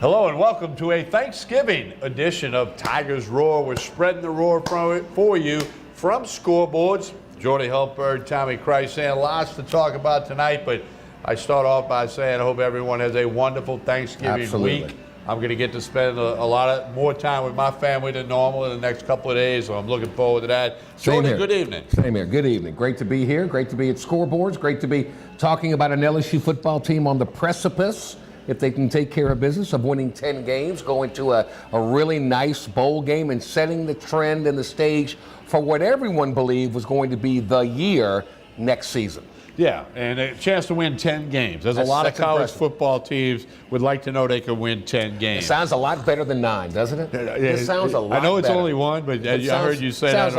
Hello and welcome to a Thanksgiving edition of Tigers Roar. We're spreading the roar for you from Scoreboards. Jordy Hultberg, Tommy Krysan, lots to talk about tonight, but I start off by saying I hope everyone has a wonderful Thanksgiving week. I'm going to get to spend a more time with my family than normal in the next couple of days, so I'm looking forward to that. Jordy, good evening. Same here. Good evening. Great to be here. Great to be at Scoreboards. Great to be talking about an LSU football team on the precipice, if they can take care of business, of winning 10 games, going to a really nice bowl game and setting the trend and the stage for what everyone believed was going to be the year next season. Yeah, and a chance to win 10 games. There's a lot of college football teams would like to know they can win 10 games. It sounds a lot better than 9, doesn't it? It sounds a lot better. I know it's only one, but I heard you say that. Sounds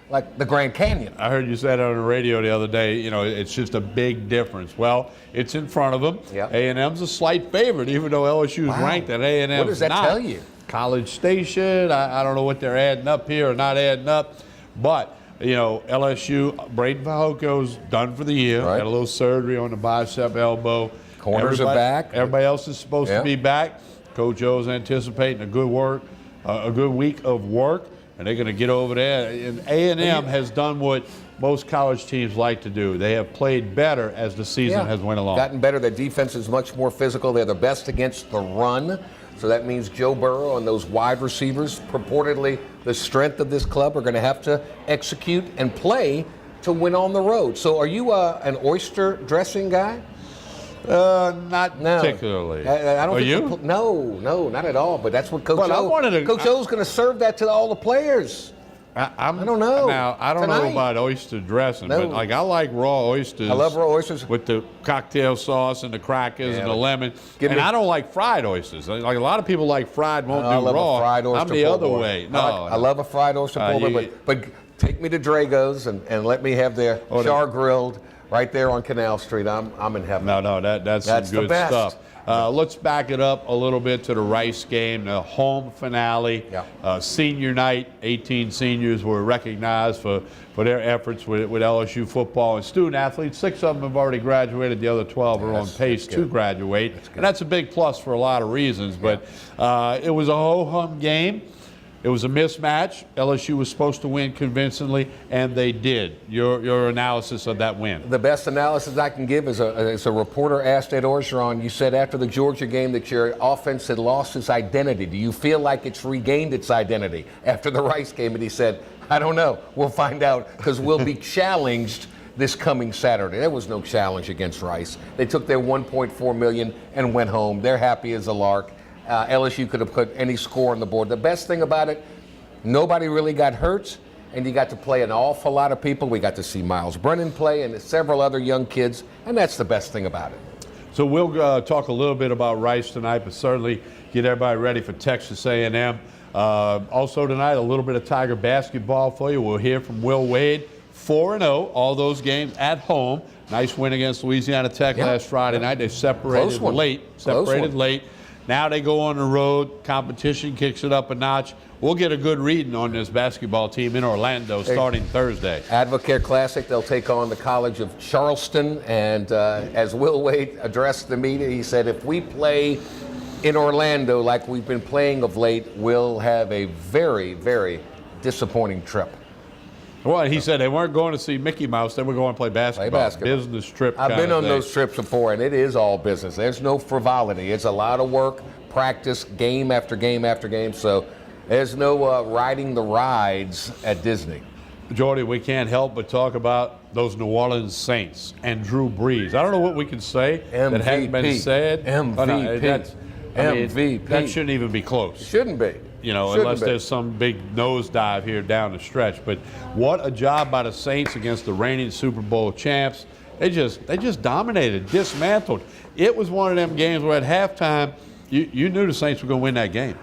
like the Grand Canyon. I heard you say that on the radio the other day. You know, it's just a big difference. Well, it's in front of them. Yep. A&M's a slight favorite, even though LSU's ranked at A&M's not. What does that tell you? College Station. I don't know what they're adding up here or not adding up, but you know, LSU, Braden Fajoko's done for the year. Right. Had a little surgery on the bicep elbow. Corners are back. Everybody else is supposed to be back. Coach O's anticipating a good week of work, and they're going to get over there. And A&M has done what most college teams like to do. They have played better as the season has went along. Gotten better. Their defense is much more physical. They're the best against the run. So that means Joe Burrow and those wide receivers, purportedly the strength of this club, are going to have to execute and play to win on the road. So are you an oyster dressing guy? Not particularly. I don't are think you? No, not at all. But that's what Coach O's going to serve that to all the players. I don't know. Now, I don't know about oyster dressing, but like I like raw oysters. I love raw oysters. With the cocktail sauce and the crackers and the lemon. And I don't like fried oysters. Like a lot of people like fried, won't do raw. I love a fried oyster I'm the other way. No, I love a fried oyster pulled pork, but take me to Drago's and let me have their char grilled right there on Canal Street. I'm in heaven. No, that's some good stuff. Let's back it up a little bit to the Rice game, the home finale. Senior night, 18 seniors were recognized for their efforts with LSU football and student athletes. 6 of them have already graduated. The other 12 are on pace to graduate. And that's a big plus for a lot of reasons. But it was a ho-hum game. It was a mismatch. LSU was supposed to win convincingly, and they did. Your analysis of that win? The best analysis I can give is a reporter asked Ed Orgeron, you said after the Georgia game that your offense had lost its identity. Do you feel like it's regained its identity after the Rice game? And he said, I don't know. We'll find out because we'll be challenged this coming Saturday. There was no challenge against Rice. They took their $1.4 million and went home. They're happy as a lark. LSU could have put any score on the board. The best thing about it, nobody really got hurt, and you got to play an awful lot of people. We got to see Miles Brennan play and several other young kids, and that's the best thing about it. So we'll talk a little bit about Rice tonight, but certainly get everybody ready for Texas A&M. Also tonight, a little bit of Tiger basketball for you. We'll hear from Will Wade, 4-0, all those games at home. Nice win against Louisiana Tech last Friday night. They separated late. Now they go on the road. Competition kicks it up a notch. We'll get a good reading on this basketball team in Orlando starting Thursday. Advocare Classic, they'll take on the College of Charleston. And as Will Wade addressed the media, he said, if we play in Orlando like we've been playing of late, we'll have a very, very disappointing trip. Well, he said they weren't going to see Mickey Mouse. They were going to play basketball. Business trip. I've been on those trips before, and it is all business. There's no frivolity. It's a lot of work, practice, game after game after game. So there's no riding the rides at Disney. Jordy, we can't help but talk about those New Orleans Saints and Drew Brees. I don't know what we can say that hasn't been said. MVP. MVP. That shouldn't even be close. It shouldn't be. You know, unless there's some big nosedive here down the stretch. But what a job by the Saints against the reigning Super Bowl champs. They just dominated, dismantled. It was one of them games where at halftime, you knew the Saints were going to win that game.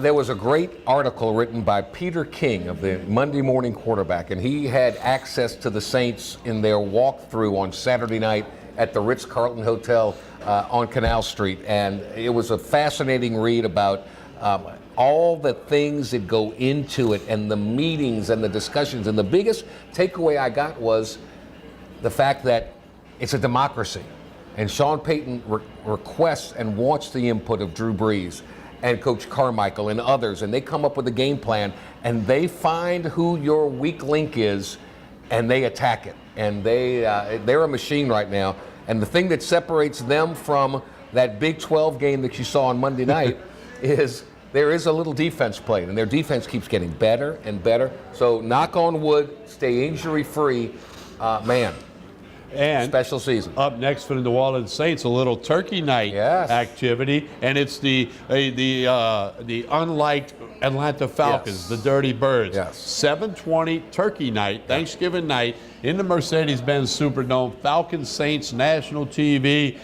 There was a great article written by Peter King of the Monday Morning Quarterback, and he had access to the Saints in their walkthrough on Saturday night at the Ritz-Carlton Hotel on Canal Street. And it was a fascinating read about all the things that go into it and the meetings and the discussions. And the biggest takeaway I got was the fact that it's a democracy. and Sean Payton requests and wants the input of Drew Brees and Coach Carmichael and others, and they come up with a game plan, and they find who your weak link is, and they attack it. And they're a machine right now. And the thing that separates them from that Big 12 game that you saw on Monday night is there is a little defense played, and their defense keeps getting better and better. So knock on wood, stay injury-free, man. And special season. Up next for the New Orleans Saints, a little Turkey Night activity, and it's the unliked Atlanta Falcons, the Dirty Birds. 7:20 Turkey Night, Thanksgiving night in the Mercedes-Benz Superdome. Falcons Saints, national TV.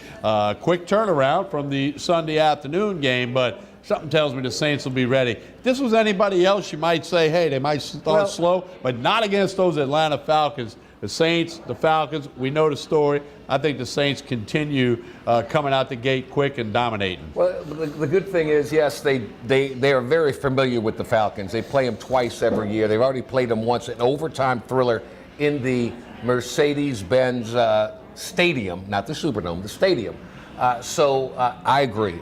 Quick turnaround from the Sunday afternoon game, but something tells me the Saints will be ready. If this was anybody else, you might say, hey, they might start slow, but not against those Atlanta Falcons. The Saints, the Falcons, we know the story. I think the Saints continue coming out the gate quick and dominating. Well, the good thing is, yes, they are very familiar with the Falcons. They play them twice every year. They've already played them once, an overtime thriller in the Mercedes-Benz Stadium, not the Superdome, the stadium. So I agree.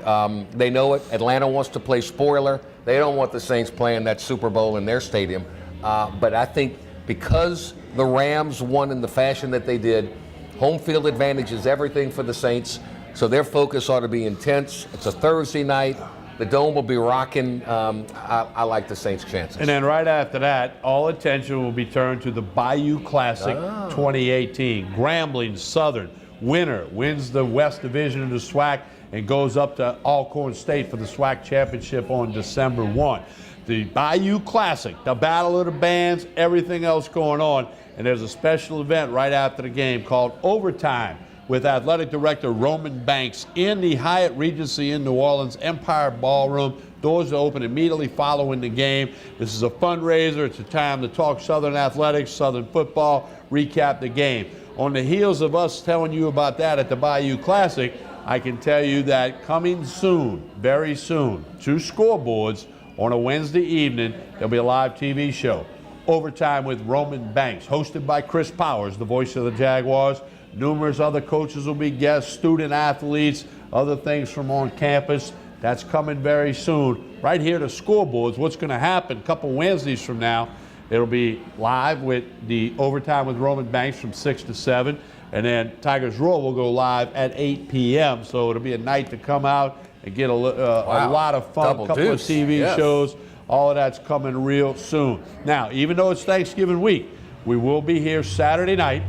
They know it. Atlanta wants to play spoiler. They don't want the Saints playing that Super Bowl in their stadium. But I think because the Rams won in the fashion that they did, home field advantage is everything for the Saints. So their focus ought to be intense. It's a Thursday night. The Dome will be rocking. I like the Saints' chances. And then right after that, all attention will be turned to the Bayou Classic 2018. Grambling Southern. Winner wins the West Division of the SWAC and goes up to Alcorn State for the SWAC Championship on December 1. The Bayou Classic, the Battle of the Bands, everything else going on. And there's a special event right after the game called Overtime with Athletic Director Roman Banks in the Hyatt Regency in New Orleans Empire Ballroom. Doors are open immediately following the game. This is a fundraiser. It's a time to talk Southern athletics, Southern football, recap the game. On the heels of us telling you about that at the Bayou Classic, I can tell you that coming soon, very soon, 2 scoreboards on a Wednesday evening, there'll be a live TV show. Overtime with Roman Banks, hosted by Chris Powers, the voice of the Jaguars. Numerous other coaches will be guests, student athletes, other things from on campus. That's coming very soon. Right here to Scoreboards, what's going to happen a couple Wednesdays from now, it'll be live with the Overtime with Roman Banks from 6 to 7. And then Tigers Roar will go live at 8 p.m. So it'll be a night to come out and get a lot of fun, a couple of TV shows. All of that's coming real soon. Now, even though it's Thanksgiving week, we will be here Saturday night,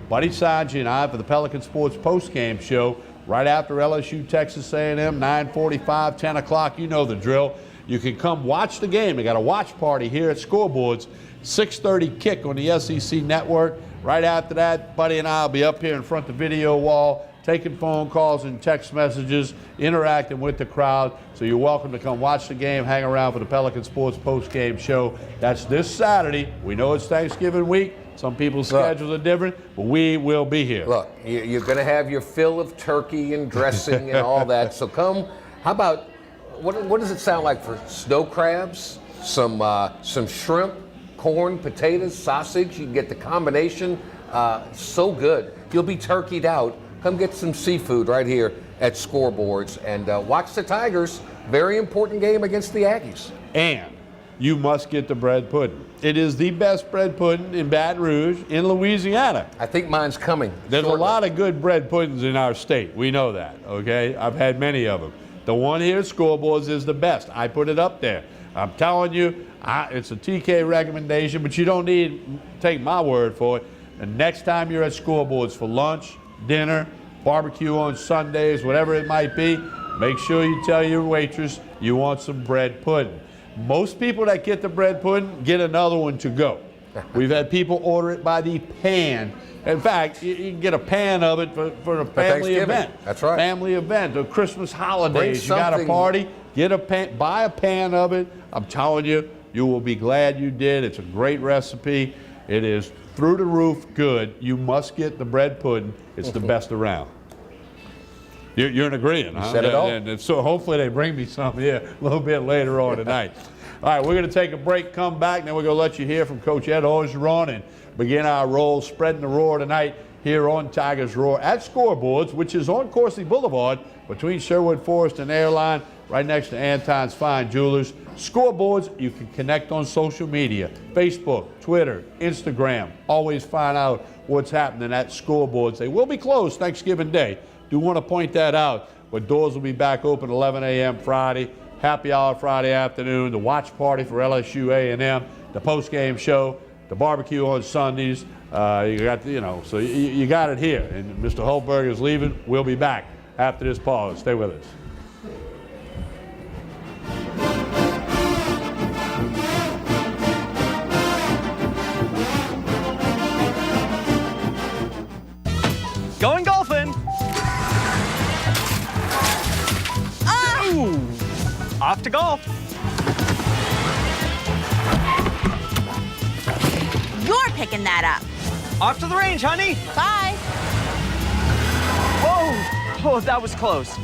Buddy Sanji and I, for the Pelican Sports postgame show right after LSU Texas A&M, 9:45, 10 o'clock. You know the drill. You can come watch the game. We got a watch party here at Scoreboards, 6:30 kick on the SEC Network. Right after that, Buddy and I will be up here in front of the video wall, taking phone calls and text messages, interacting with the crowd. So you're welcome to come watch the game, hang around for the Pelican Sports post-game show. That's this Saturday. We know it's Thanksgiving week. Some people's schedules are different, but we will be here. Look, you're going to have your fill of turkey and dressing and all that. So come. How about, what does it sound like for snow crabs, some shrimp, corn, potatoes, sausage? You can get the combination. So good. You'll be turkeyed out. Come get some seafood right here at Scoreboards and watch the Tigers. Very important game against the Aggies. And you must get the bread pudding. It is the best bread pudding in Baton Rouge, in Louisiana. I think mine's coming. There's a lot of good bread puddings in our state. We know that, okay? I've had many of them. The one here at Scoreboards is the best. I put it up there. I'm telling you, it's a TK recommendation, but you don't need to take my word for it. The next time you're at Scoreboards for lunch, dinner, barbecue on Sundays, whatever it might be, make sure you tell your waitress you want some bread pudding. Most people that get the bread pudding get another one to go. We've had people order it by the pan. In fact, you can get a pan of it for a family event. That's right. Family event or Christmas holidays. You got a party, get a pan, buy a pan of it. I'm telling you, you will be glad you did. It's a great recipe. It is through the roof good. You must get the bread pudding. It's the best around. You're in agreement, huh? You said it all. And so hopefully they bring me some here a little bit later on tonight. All right, we're going to take a break, come back, and then we're going to let you hear from Coach Ed Orgeron and begin our role spreading the roar tonight here on Tigers Roar at Scoreboards, which is on Corsley Boulevard between Sherwood Forest and Airline, right next to Anton's Fine Jewelers. Scoreboards, you can connect on social media, Facebook, Twitter, Instagram. Always find out what's happening at Scoreboards. They will be closed Thanksgiving Day. Do want to point that out, but doors will be back open 11 a.m. Friday. Happy hour Friday afternoon, the watch party for LSU A&M, the post-game show, the barbecue on Sundays. You got, so you got it here. And Mr. Hultberg is leaving. We'll be back after this pause. Stay with us. Going golfing. Ooh. Off to golf. You're picking that up. Off to the range, honey. Bye. Whoa. Oh, that was close.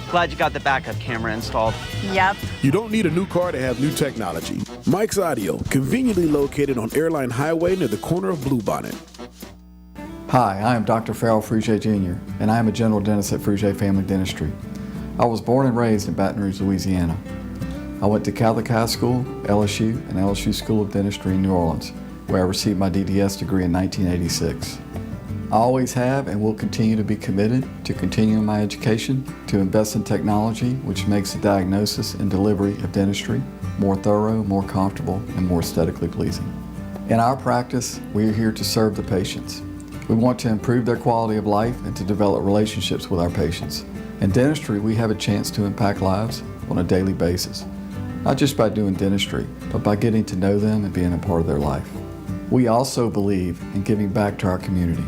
Glad you got the backup camera installed. Yep. You don't need a new car to have new technology. Mike's Audio, conveniently located on Airline Highway near the corner of Bluebonnet. Hi, I am Dr. Farrell Frugier Jr., and I am a general dentist at Frugier Family Dentistry. I was born and raised in Baton Rouge, Louisiana. I went to Catholic High School, LSU, and LSU School of Dentistry in New Orleans, where I received my DDS degree in 1986. I always have and will continue to be committed to continuing my education, to invest in technology which makes the diagnosis and delivery of dentistry more thorough, more comfortable, and more aesthetically pleasing. In our practice, we are here to serve the patients. We want to improve their quality of life and to develop relationships with our patients. In dentistry, we have a chance to impact lives on a daily basis, not just by doing dentistry, but by getting to know them and being a part of their life. We also believe in giving back to our community.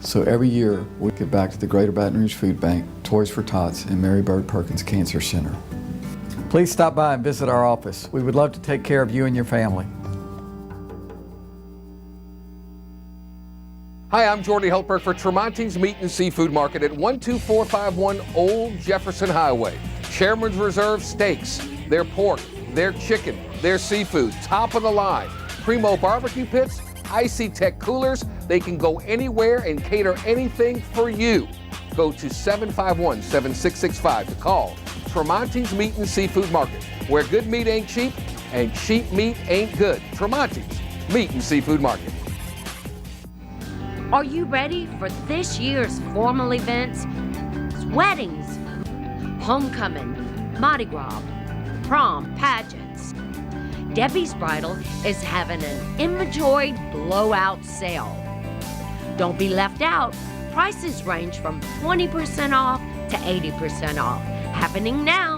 So every year, we give back to the Greater Baton Rouge Food Bank, Toys for Tots, and Mary Bird Perkins Cancer Center. Please stop by and visit our office. We would love to take care of you and your family. Hi, I'm Jordy Hultberg for Tremonti's Meat and Seafood Market at 12451 Old Jefferson Highway. Chairman's Reserve steaks, their pork, their chicken, their seafood, top of the line. Primo barbecue pits, Icy Tech coolers. They can go anywhere and cater anything for you. Go to 751-7665 to call Tremonti's Meat and Seafood Market, where good meat ain't cheap and cheap meat ain't good. Tremonti's Meat and Seafood Market. Are you ready for this year's formal events? Weddings, homecoming, Mardi Gras, prom, pageants. Debbie's Bridal is having an inventory blowout sale. Don't be left out. Prices range from 20% off to 80% off. Happening now.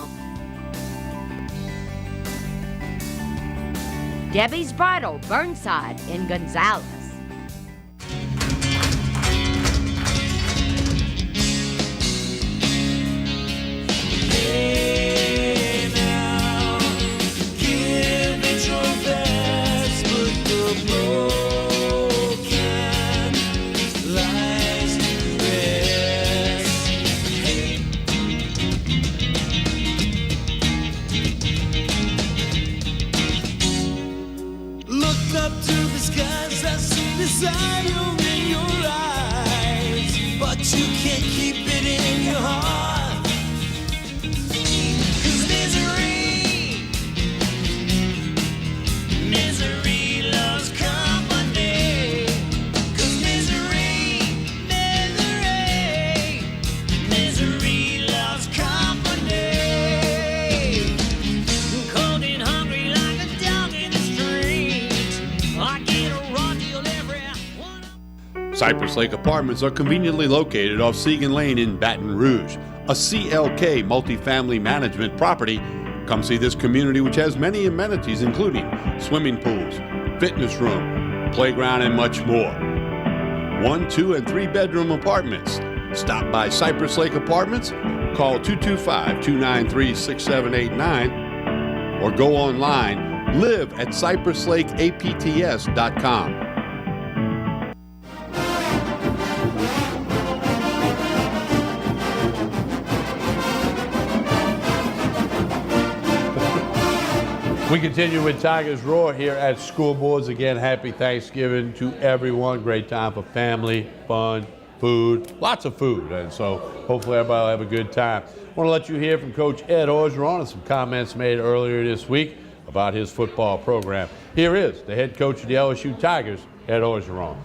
Debbie's Bridal, Burnside in Gonzales. Cypress Lake Apartments are conveniently located off Segan Lane in Baton Rouge, a CLK multifamily management property. Come see this community, which has many amenities including swimming pools, fitness room, playground, and much more. 1, 2, and 3 bedroom apartments. Stop by Cypress Lake Apartments, call 225-293-6789, or go online, live at cypresslakeapts.com. We continue with Tigers Roar here at School Boards. Again, happy Thanksgiving to everyone. Great time for family, fun, food, lots of food. And so hopefully everybody will have a good time. I want to let you hear from Coach Ed Orgeron and some comments made earlier this week about his football program. Here is the head coach of the LSU Tigers, Ed Orgeron.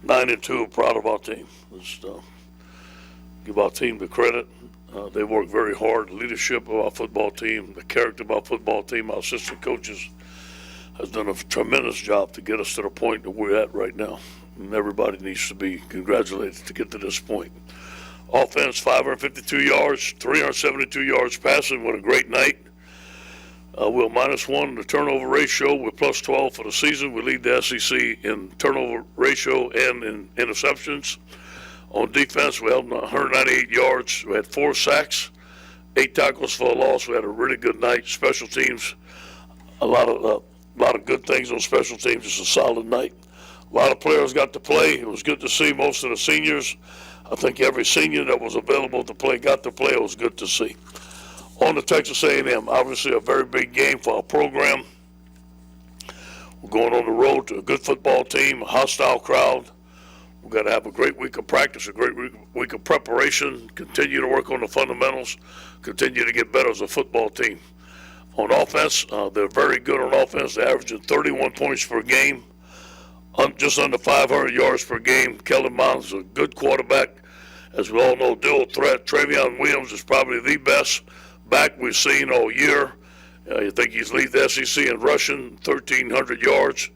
Nine and 2, proud of our team. Let's give our team the credit. They work very hard. The leadership of our football team, the character of our football team, our assistant coaches has done a tremendous job to get us to the point that we're at right now. And everybody needs to be congratulated to get to this point. Offense, 552 yards, 372 yards passing. What a great night. We're -1 in the turnover ratio. We're +12 for the season. We lead the SEC in turnover ratio and in interceptions. On defense, we held 198 yards. We had 4 sacks, 8 tackles for a loss. We had a really good night. Special teams, a lot of good things on special teams. It's a solid night. A lot of players got to play. It was good to see most of the seniors. I think every senior that was available to play got to play. It was good to see. On to Texas A&M, obviously a very big game for our program. We're going on the road to a good football team, a hostile crowd. We've got to have a great week of practice, a great week of preparation, continue to work on the fundamentals, continue to get better as a football team. On offense, they're very good on offense. They're averaging 31 points per game, just under 500 yards per game. Kellen Mond is a good quarterback. As we all know, dual threat. Travion Williams is probably the best back we've seen all year. You think he's lead the SEC in rushing, 1,300 yards.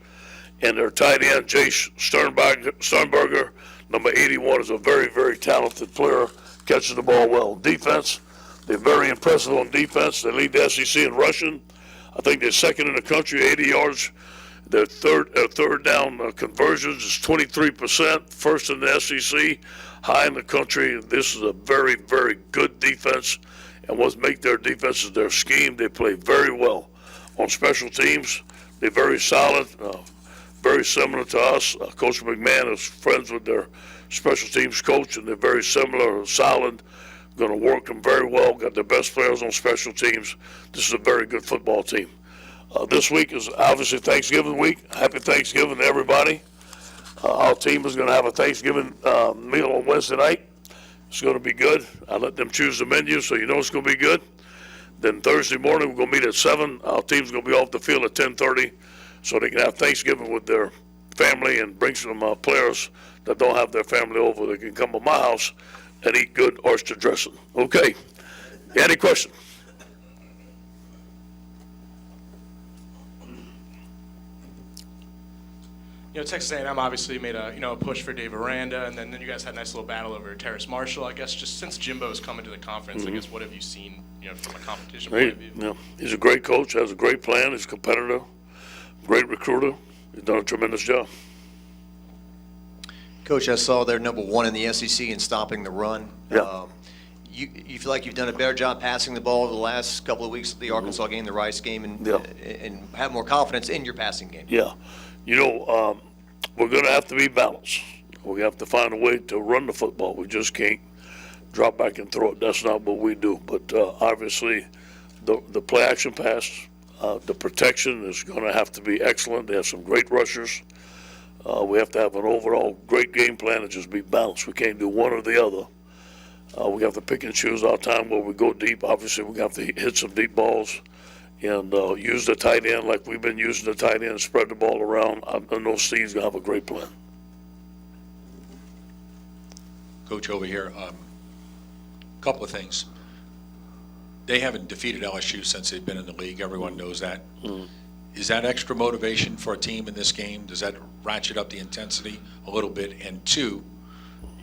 And their tight end, Jace Sternberger, number 81, is a very, very talented player, catches the ball well. Defense, they're very impressive on defense. They lead the SEC in rushing. I think they're second in the country, 80 yards. Their third down conversions is 23%, first in the SEC, high in the country. This is a very, very good defense. And what makes their defense is their scheme. They play very well. On special teams, they're very solid, very similar to us. Coach McMahon is friends with their special teams coach, and they're very similar, solid, going to work them very well, got the best players on special teams. This is a very good football team. This week is obviously Thanksgiving week. Happy Thanksgiving to everybody. Our team is going to have a Thanksgiving meal on Wednesday night. It's going to be good. I let them choose the menu, so you know it's going to be good. Then Thursday morning, we're going to meet at 7. Our team's going to be off the field at 10:30, so they can have Thanksgiving with their family and bring some players that don't have their family over. They can come to my house and eat good oyster dressing. Okay. Any questions? You know, Texas A&M obviously made a push for Dave Aranda, and then you guys had a nice little battle over Terrace Marshall. I guess just since Jimbo's come into the conference, I guess what have you seen, from a competition point of view? Yeah, he's a great coach, has a great plan, he's a competitor, great recruiter. He's done a tremendous job. Coach, I saw they're number 1 in the SEC in stopping the run. Yeah. You feel like you've done a better job passing the ball over the last couple of weeks, the Arkansas game, the Rice game, and have more confidence in your passing game? Yeah. We're going to have to be balanced. We have to find a way to run the football. We just can't drop back and throw it. That's not what we do. But obviously, the play action pass, the protection is going to have to be excellent. They have some great rushers. We have to have an overall great game plan and just be balanced. We can't do one or the other. We have to pick and choose our time where we go deep. Obviously, we have to hit some deep balls and use the tight end like we've been using the tight end, spread the ball around. I know Steve's going to have a great plan. Coach, over here, couple of things. They haven't defeated LSU since they've been in the league. Everyone knows that. Is that extra motivation for a team in this game? Does that ratchet up the intensity a little bit? And 2,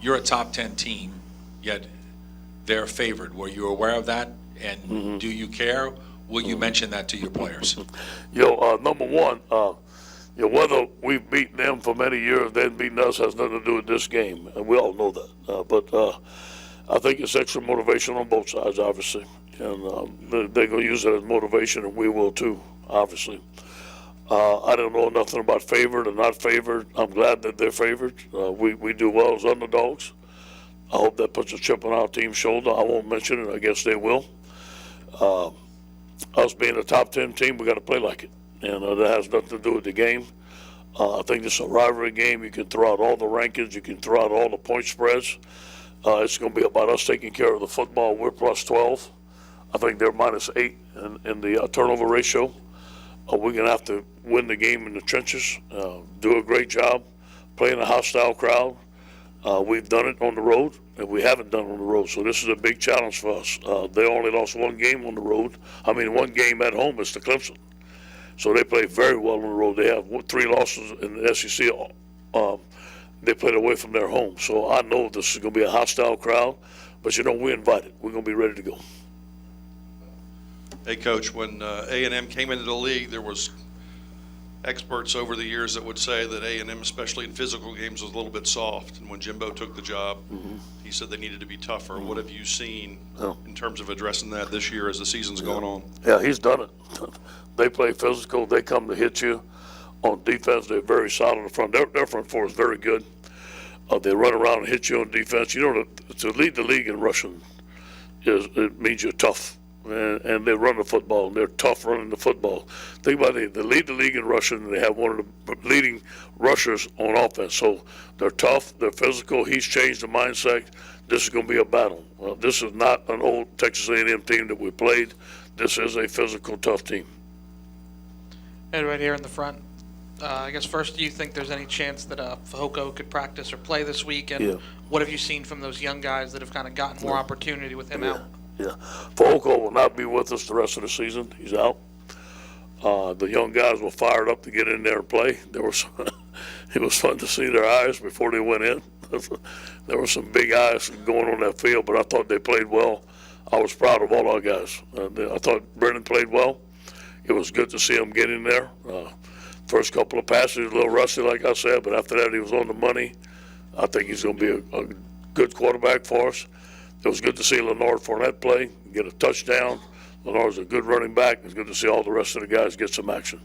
you're a top 10 team, yet they're favored. Were you aware of that? And do you care? Will you mention that to your players? Number one, whether we've beaten them for many years, they've beaten us has nothing to do with this game, and we all know that. But I think it's extra motivation on both sides, obviously, and they're going to use it as motivation, and we will too, obviously. I don't know nothing about favored or not favored. I'm glad that they're favored. We do well as underdogs. I hope that puts a chip on our team's shoulder. I won't mention it. I guess they will. Us being a top 10 team, we got to play like it. And that has nothing to do with the game. I think this is a rivalry game. You can throw out all the rankings. You can throw out all the point spreads. It's going to be about us taking care of the football. We're plus 12. I think they're minus 8 in the turnover ratio. We're going to have to win the game in the trenches, do a great job, play in a hostile crowd. We've done it on the road, and we haven't done it on the road. So this is a big challenge for us. They only lost one game on the road. One game at home is to Clemson. So they play very well on the road. They have 3 losses in the SEC. They played away from their home. So I know this is going to be a hostile crowd, but we're invited. We're going to be ready to go. Hey, Coach, when A&M came into the league, there was experts over the years that would say that A&M, especially in physical games, was a little bit soft. And when Jimbo took the job, he said they needed to be tougher. What have you seen in terms of addressing that this year as the season's going on? Yeah, he's done it. They play physical. They come to hit you. On defense, they're very solid in the front. Their front four is very good. They run around and hit you on defense. To lead the league in rushing, it means you're tough. And they run the football, and they're tough running the football. Think about it. They lead the league in rushing, and they have one of the leading rushers on offense. So they're tough. They're physical. He's changed the mindset. This is going to be a battle. This is not an old Texas A&M team that we played. This is a physical, tough team. And right here in the front, I guess first, do you think there's any chance that Fehoko could practice or play this week? And what have you seen from those young guys that have kind of gotten more opportunity with him out? Yeah, Fehoko will not be with us the rest of the season. He's out. The young guys were fired up to get in there and play. It was fun to see their eyes before they went in. There were some big eyes going on that field, but I thought they played well. I was proud of all our guys. I thought Brennan played well. It was good to see him get in there. First couple of passes, a little rusty, like I said, but after that, he was on the money. I think he's going to be a good quarterback for us. It was good to see Leonard Fournette play, get a touchdown. Leonard's a good running back. It's good to see all the rest of the guys get some action.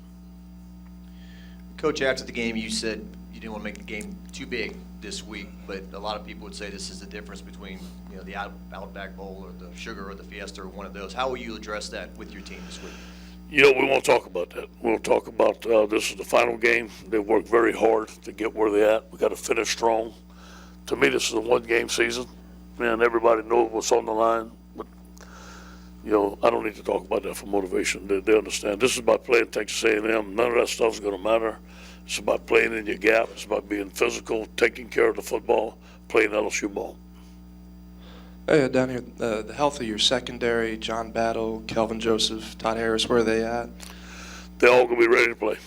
Coach, after the game, you said you didn't want to make the game too big this week, but a lot of people would say this is the difference between the Outback Bowl or the Sugar or the Fiesta or one of those. How will you address that with your team this week? We won't talk about that. We'll talk about this is the final game. They worked very hard to get where they're at. We got to finish strong. To me, this is a one-game season. Man, everybody knows what's on the line. But, I don't need to talk about that for motivation. They understand. This is about playing Texas A&M. None of that stuff is going to matter. It's about playing in your gap. It's about being physical, taking care of the football, playing LSU ball. Hey, down here, the health of your secondary, John Battle, Kelvin Joseph, Todd Harris, where are they at? They're all going to be ready to play.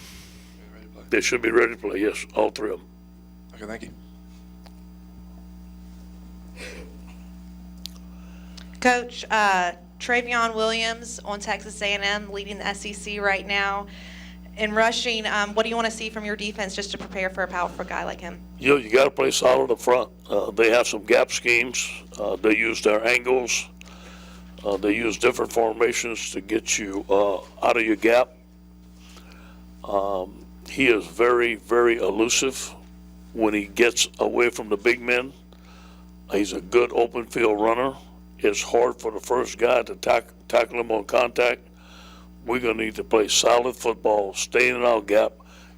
They should be ready to play, yes, all 3 of them. Okay, thank you. Coach, Travion Williams on Texas A&M leading the SEC right now. In rushing, what do you want to see from your defense just to prepare for a powerful guy like him? You got to play solid up front. They have some gap schemes. They use their angles. They use different formations to get you out of your gap. He is very, very elusive when he gets away from the big men. He's a good open field runner. It's hard for the first guy to tackle him on contact. We're going to need to play solid football, stay in our gap,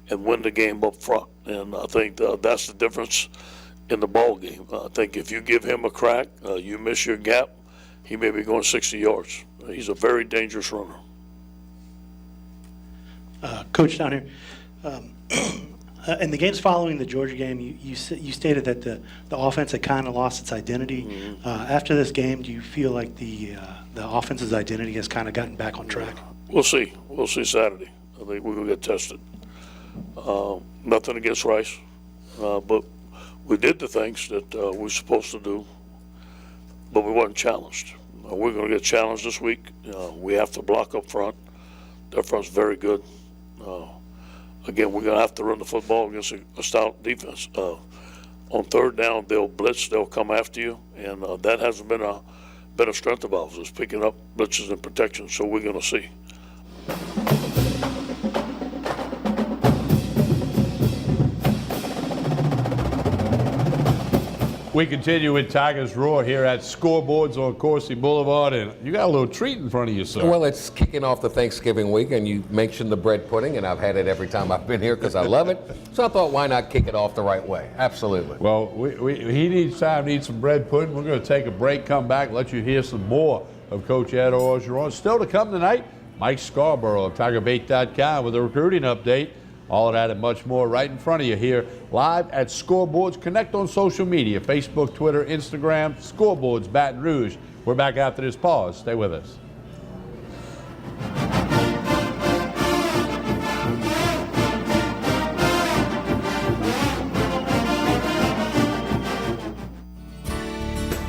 and win the game up front. And I think that's the difference in the ball game. I think if you give him a crack, you miss your gap, he may be going 60 yards. He's a very dangerous runner. Coach, down here, in the games following the Georgia game, you stated that the offense had kind of lost its identity. After this game, do you feel like the offense's identity has kind of gotten back on track? We'll see. We'll see Saturday. I think we're going to get tested. Nothing against Rice, but we did the things that we were supposed to do, but we weren't challenged. We're going to get challenged this week. We have to block up front. Their front's very good. Again, we're going to have to run the football against a stout defense. On third down, they'll blitz, they'll come after you, and that hasn't been a strength of ours, is picking up blitzes and protection, so we're going to see. We continue with Tigers Roar here at Scoreboards on Coursey Boulevard, and you got a little treat in front of you, sir. Well, it's kicking off the Thanksgiving week, and you mentioned the bread pudding, and I've had it every time I've been here because I love it. So I thought, why not kick it off the right way? Absolutely. Well, he needs time to eat some bread pudding. We're going to take a break, come back, let you hear some more of Coach Ed Orgeron. Still to come tonight, Mike Scarborough of TigerBait.com with a recruiting update. All of that and much more right in front of you here live at Scoreboards. Connect on social media, Facebook, Twitter, Instagram, Scoreboards Baton Rouge. We're back after this pause. Stay with us.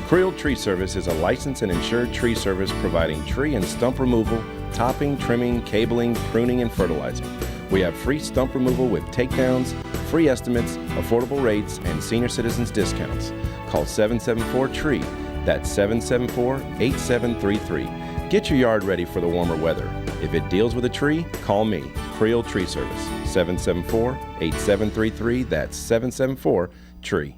Creel Tree Service is a licensed and insured tree service providing tree and stump removal, topping, trimming, cabling, pruning, and fertilizing. We have free stump removal with takedowns, free estimates, affordable rates, and senior citizens discounts. Call 774-TREE. That's 774-8733. Get your yard ready for the warmer weather. If it deals with a tree, call me, Creel Tree Service, 774-8733. That's 774-TREE.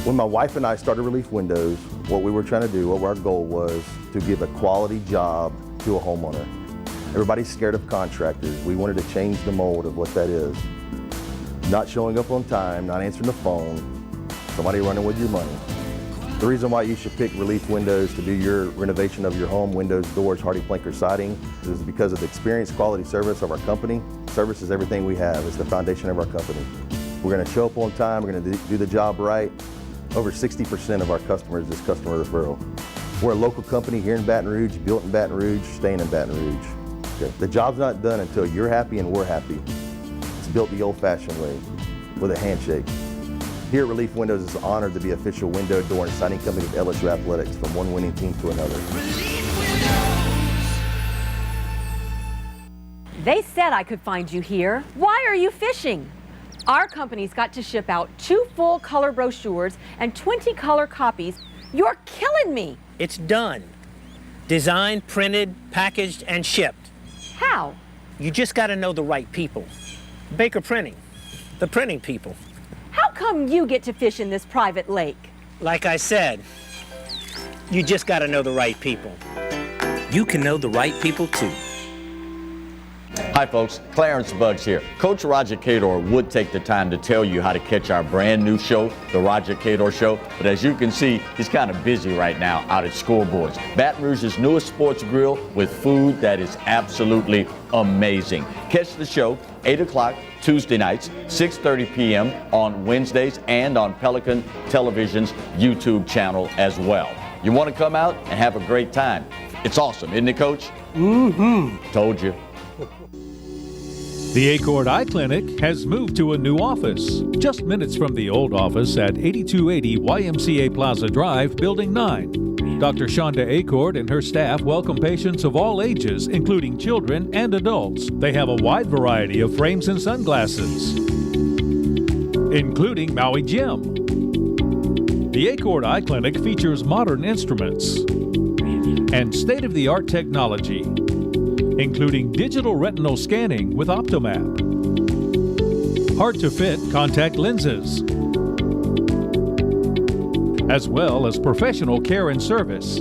When my wife and I started Relief Windows, what we were trying to do, what our goal was to give a quality job to a homeowner. Everybody's scared of contractors. We wanted to change the mold of what that is. Not showing up on time, not answering the phone, somebody running with your money. The reason why you should pick Relief Windows to do your renovation of your home, windows, doors, Hardy Plank siding, is because of the experience, quality service of our company. Service is everything we have. It's the foundation of our company. We're going to show up on time. We're going to do the job right. Over 60% of our customers is customer referral. We're a local company here in Baton Rouge, built in Baton Rouge, staying in Baton Rouge. Okay. The job's not done until you're happy and we're happy. It's built the old-fashioned way, with a handshake. Here at Relief Windows, it's an honor to be official window, door, and siding company of LSU Athletics, from one winning team to another. They said I could find you here. Why are you fishing? Our company's got to ship out 2 full color brochures and 20 color copies. You're killing me. It's done. Designed, printed, packaged, and shipped. How? You just got to know the right people. Baker Printing, the printing people. How come you get to fish in this private lake? Like I said, you just got to know the right people. You can know the right people too. Hi folks, Clarence Buggs here. Coach Roger Cador would take the time to tell you how to catch our brand new show, The Roger Cador Show, but as you can see, he's kind of busy right now out at Scoreboards, Baton Rouge's newest sports grill with food that is absolutely amazing. Catch the show 8 o'clock Tuesday nights, 6:30 p.m. on Wednesdays, and on Pelican Television's YouTube channel as well. You want to come out and have a great time. It's awesome, isn't it, Coach? Mm-hmm. Told you. The Acord Eye Clinic has moved to a new office, just minutes from the old office at 8280 YMCA Plaza Drive, Building 9. Dr. Shonda Acord and her staff welcome patients of all ages, including children and adults. They have a wide variety of frames and sunglasses, including Maui Jim. The Acord Eye Clinic features modern instruments and state-of-the-art technology, including digital retinal scanning with Optomap, hard-to-fit contact lenses, as well as professional care and service.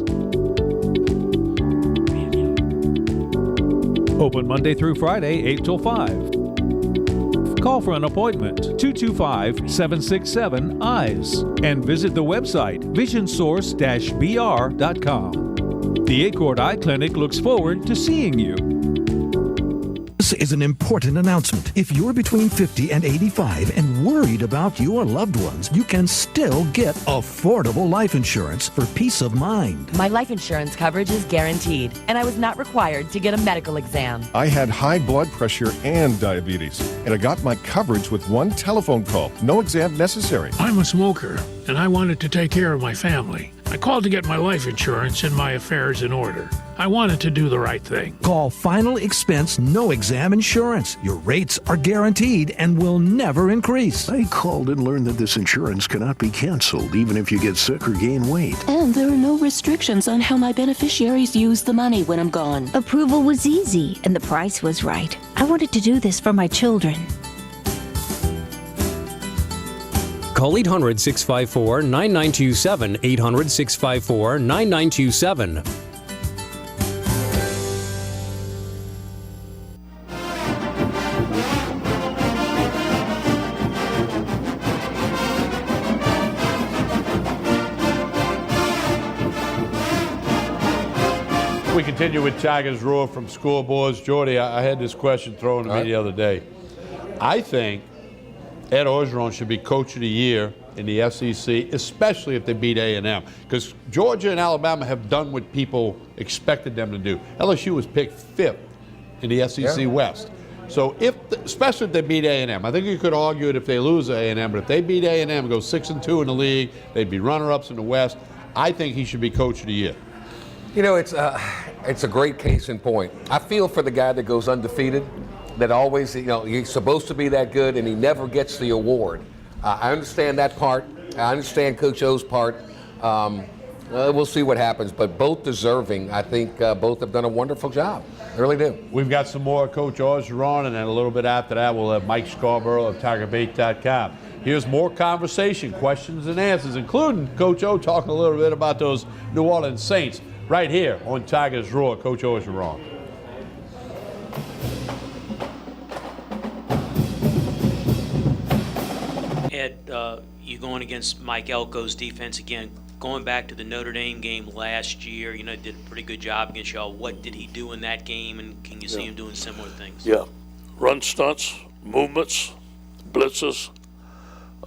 Open Monday through Friday, 8 till 5. Call for an appointment, 225-767-EYES, and visit the website, visionsource-br.com. The Acord Eye Clinic looks forward to seeing you. This is an important announcement. If you're between 50 and 85 and worried about your loved ones, you can still get affordable life insurance for peace of mind. My life insurance coverage is guaranteed, and I was not required to get a medical exam. I had high blood pressure and diabetes, and I got my coverage with one telephone call. No exam necessary. I'm a smoker, and I wanted to take care of my family. I called to get my life insurance and my affairs in order. I wanted to do the right thing. Call Final Expense No Exam Insurance. Your rates are guaranteed and will never increase. I called and learned that this insurance cannot be canceled even if you get sick or gain weight. And there are no restrictions on how my beneficiaries use the money when I'm gone. Approval was easy and the price was right. I wanted to do this for my children. Call 800-654-9927, 800-654-9927. We continue with Tigers Roar from Scoreboards. Jordy, I had this question thrown to me the other day. I think Ed Orgeron should be Coach of the Year in the SEC, especially if they beat A&M, because Georgia and Alabama have done what people expected them to do. LSU was picked 5th in the SEC West. So especially if they beat A&M, I think you could argue it if they lose A&M, but if they beat A&M and go 6-2 in the league, they'd be runner-ups in the West. I think he should be Coach of the Year. You know, it's a great case in point. I feel for the guy that goes undefeated, that always, you know, he's supposed to be that good and he never gets the award. I understand that part. I understand Coach O's part. We'll see what happens, but both deserving. I think both have done a wonderful job. They really do. We've got some more Coach Orgeron, and then a little bit after that, we'll have Mike Scarborough of TigerBait.com. Here's more conversation, questions and answers, including Coach O talking a little bit about those New Orleans Saints right here on Tigers Roar. Coach Orgeron. Ed, you going against Mike Elko's defense again. Going back to the Notre Dame game last year, you know, did a pretty good job against y'all. What did he do in that game, and can you see him doing similar things? Yeah, run stunts, movements, blitzes.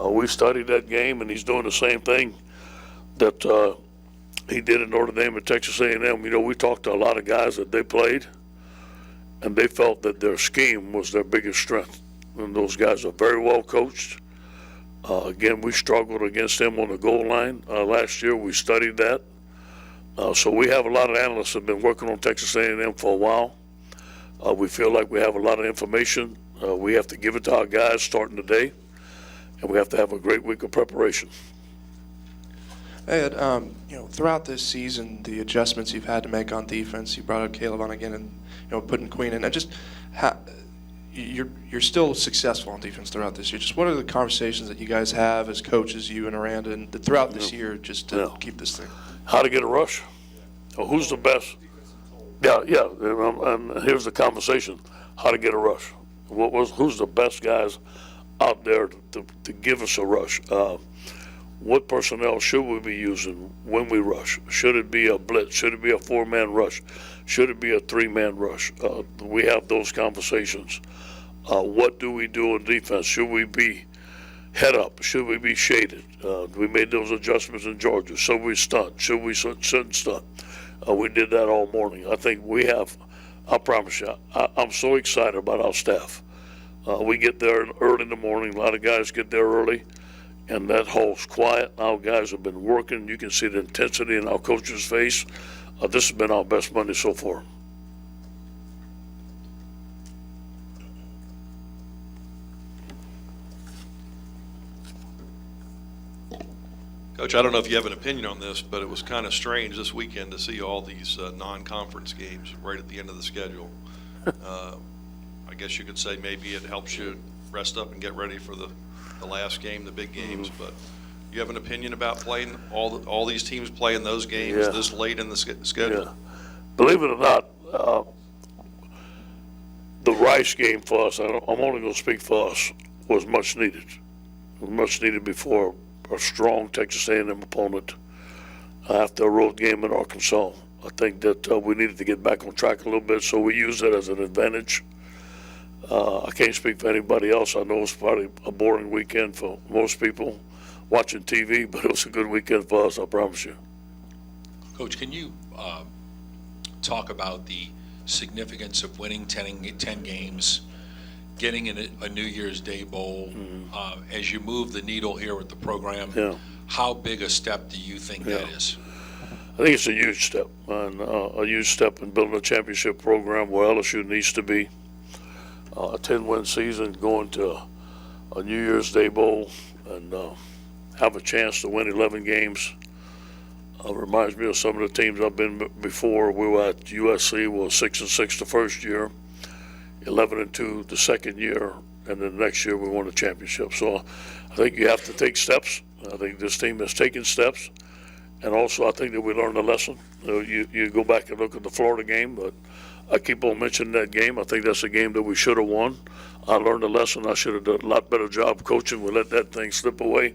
We studied that game, and he's doing the same thing that he did at Notre Dame and Texas A&M. You know, we talked to a lot of guys that they played, and they felt that their scheme was their biggest strength. And those guys are very well coached. Again, we struggled against them on the goal line last year. We studied that. So we have a lot of analysts that have been working on Texas A&M for a while. We feel like we have a lot of information. We have to give it to our guys starting today, and we have to have a great week of preparation. Ed, you know, throughout this season, the adjustments you've had to make on defense, you brought up Caleb on again, and you know, putting Queen in, and just you're still successful on defense throughout this year. Just what are the conversations that you guys have as coaches, you and Aranda, and throughout this year, just to keep this thing? How to get a rush? Who's the best? Yeah. And here's the conversation: how to get a rush? Who's the best guys out there to give us a rush? What personnel should we be using when we rush? Should it be a blitz? Should it be a 4-man rush? Should it be a 3-man rush? We have those conversations. What do we do on defense? Should we be head up? Should we be shaded? We made those adjustments in Georgia. Should we stunt? Should we shouldn't stunt? We did that all morning. I think we have, I promise you, I'm so excited about our staff. We get there early in the morning. A lot of guys get there early. And that hall's quiet. Our guys have been working. You can see the intensity in our coach's face. This has been our best Monday so far. Coach, I don't know if you have an opinion on this, but it was kind of strange this weekend to see all these non-conference games right at the end of the schedule. I guess you could say maybe it helps you rest up and get ready for the last game, the big games. But you have an opinion about playing all these teams playing those games this late in the schedule? Yeah. Believe it or not, the Rice game for us, I'm only going to speak for us, was much needed. It was much needed before a strong Texas A&M opponent after a road game in Arkansas. I think that we needed to get back on track a little bit, so we used that as an advantage. I can't speak for anybody else. I know it's probably a boring weekend for most people watching TV, but it was a good weekend for us, I promise you. Coach, can you talk about the significance of winning 10 games, getting in a New Year's Day bowl, as you move the needle here with the program? How big a step do you think that is? I think it's a huge step, and a huge step in building a championship program where LSU needs to be. A 10-win season, going to a New Year's Day Bowl, and have a chance to win 11 games. Reminds me of some of the teams I've been before. We were at USC, we were 6-6 the first year, 11-2 the second year, and then the next year we won the championship. So I think you have to take steps. I think this team has taken steps. And also, I think that we learned a lesson. You go back and look at the Florida game, but I keep on mentioning that game. I think that's a game that we should have won. I learned a lesson. I should have done a lot better job coaching. We let that thing slip away.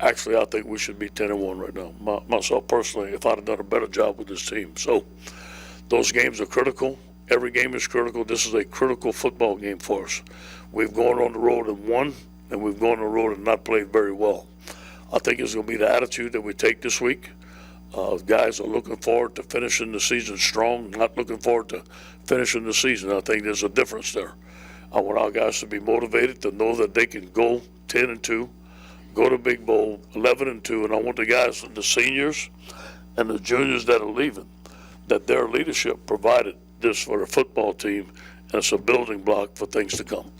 Actually, I think we should be 10-1 right now. Myself personally, if I'd have done a better job with this team. So those games are critical. Every game is critical. This is a critical football game for us. We've gone on the road and won, and we've gone on the road and not played very well. I think it's going to be the attitude that we take this week. Guys are looking forward to finishing the season strong, not looking forward to finishing the season. I think there's a difference there. I want our guys to be motivated, to know that they can go 10-2, go to Big Bowl 11-2, and I want the guys, the seniors and the juniors that are leaving, that their leadership provided this for the football team, and it's a building block for things to come.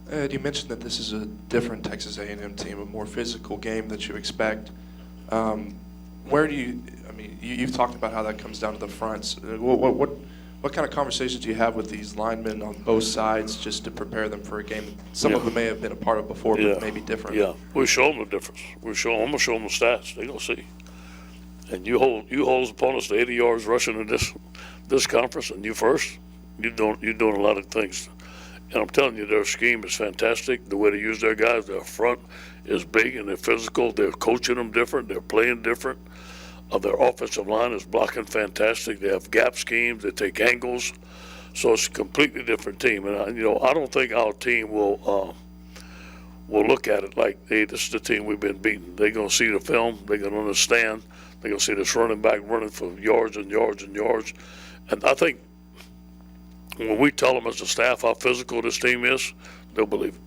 Ed, you mentioned that this is a different Texas A&M team, a more physical game that you expect. Where do you, I mean, you've talked about how that comes down to the fronts. What kind of conversations do you have with these linemen on both sides just to prepare them for a game some of them may have been a part of before, but maybe different? Yeah, we show them the difference. I'm going to show them the stats. They're going to see. And you hold opponents to 80 yards rushing in this conference, and you first, you're doing a lot of things. And I'm telling you, their scheme is fantastic. The way they use their guys, their front is big and they're physical. They're coaching them different. They're playing different. Their offensive line is blocking fantastic. They have gap schemes. They take angles. So it's a completely different team. And I don't think our team will look at it like, hey, this is the team we've been beating. They're going to see the film. They're going to understand. They're going to see this running back running for yards and yards and yards. And I think when we tell them as a staff how physical this team is, they'll believe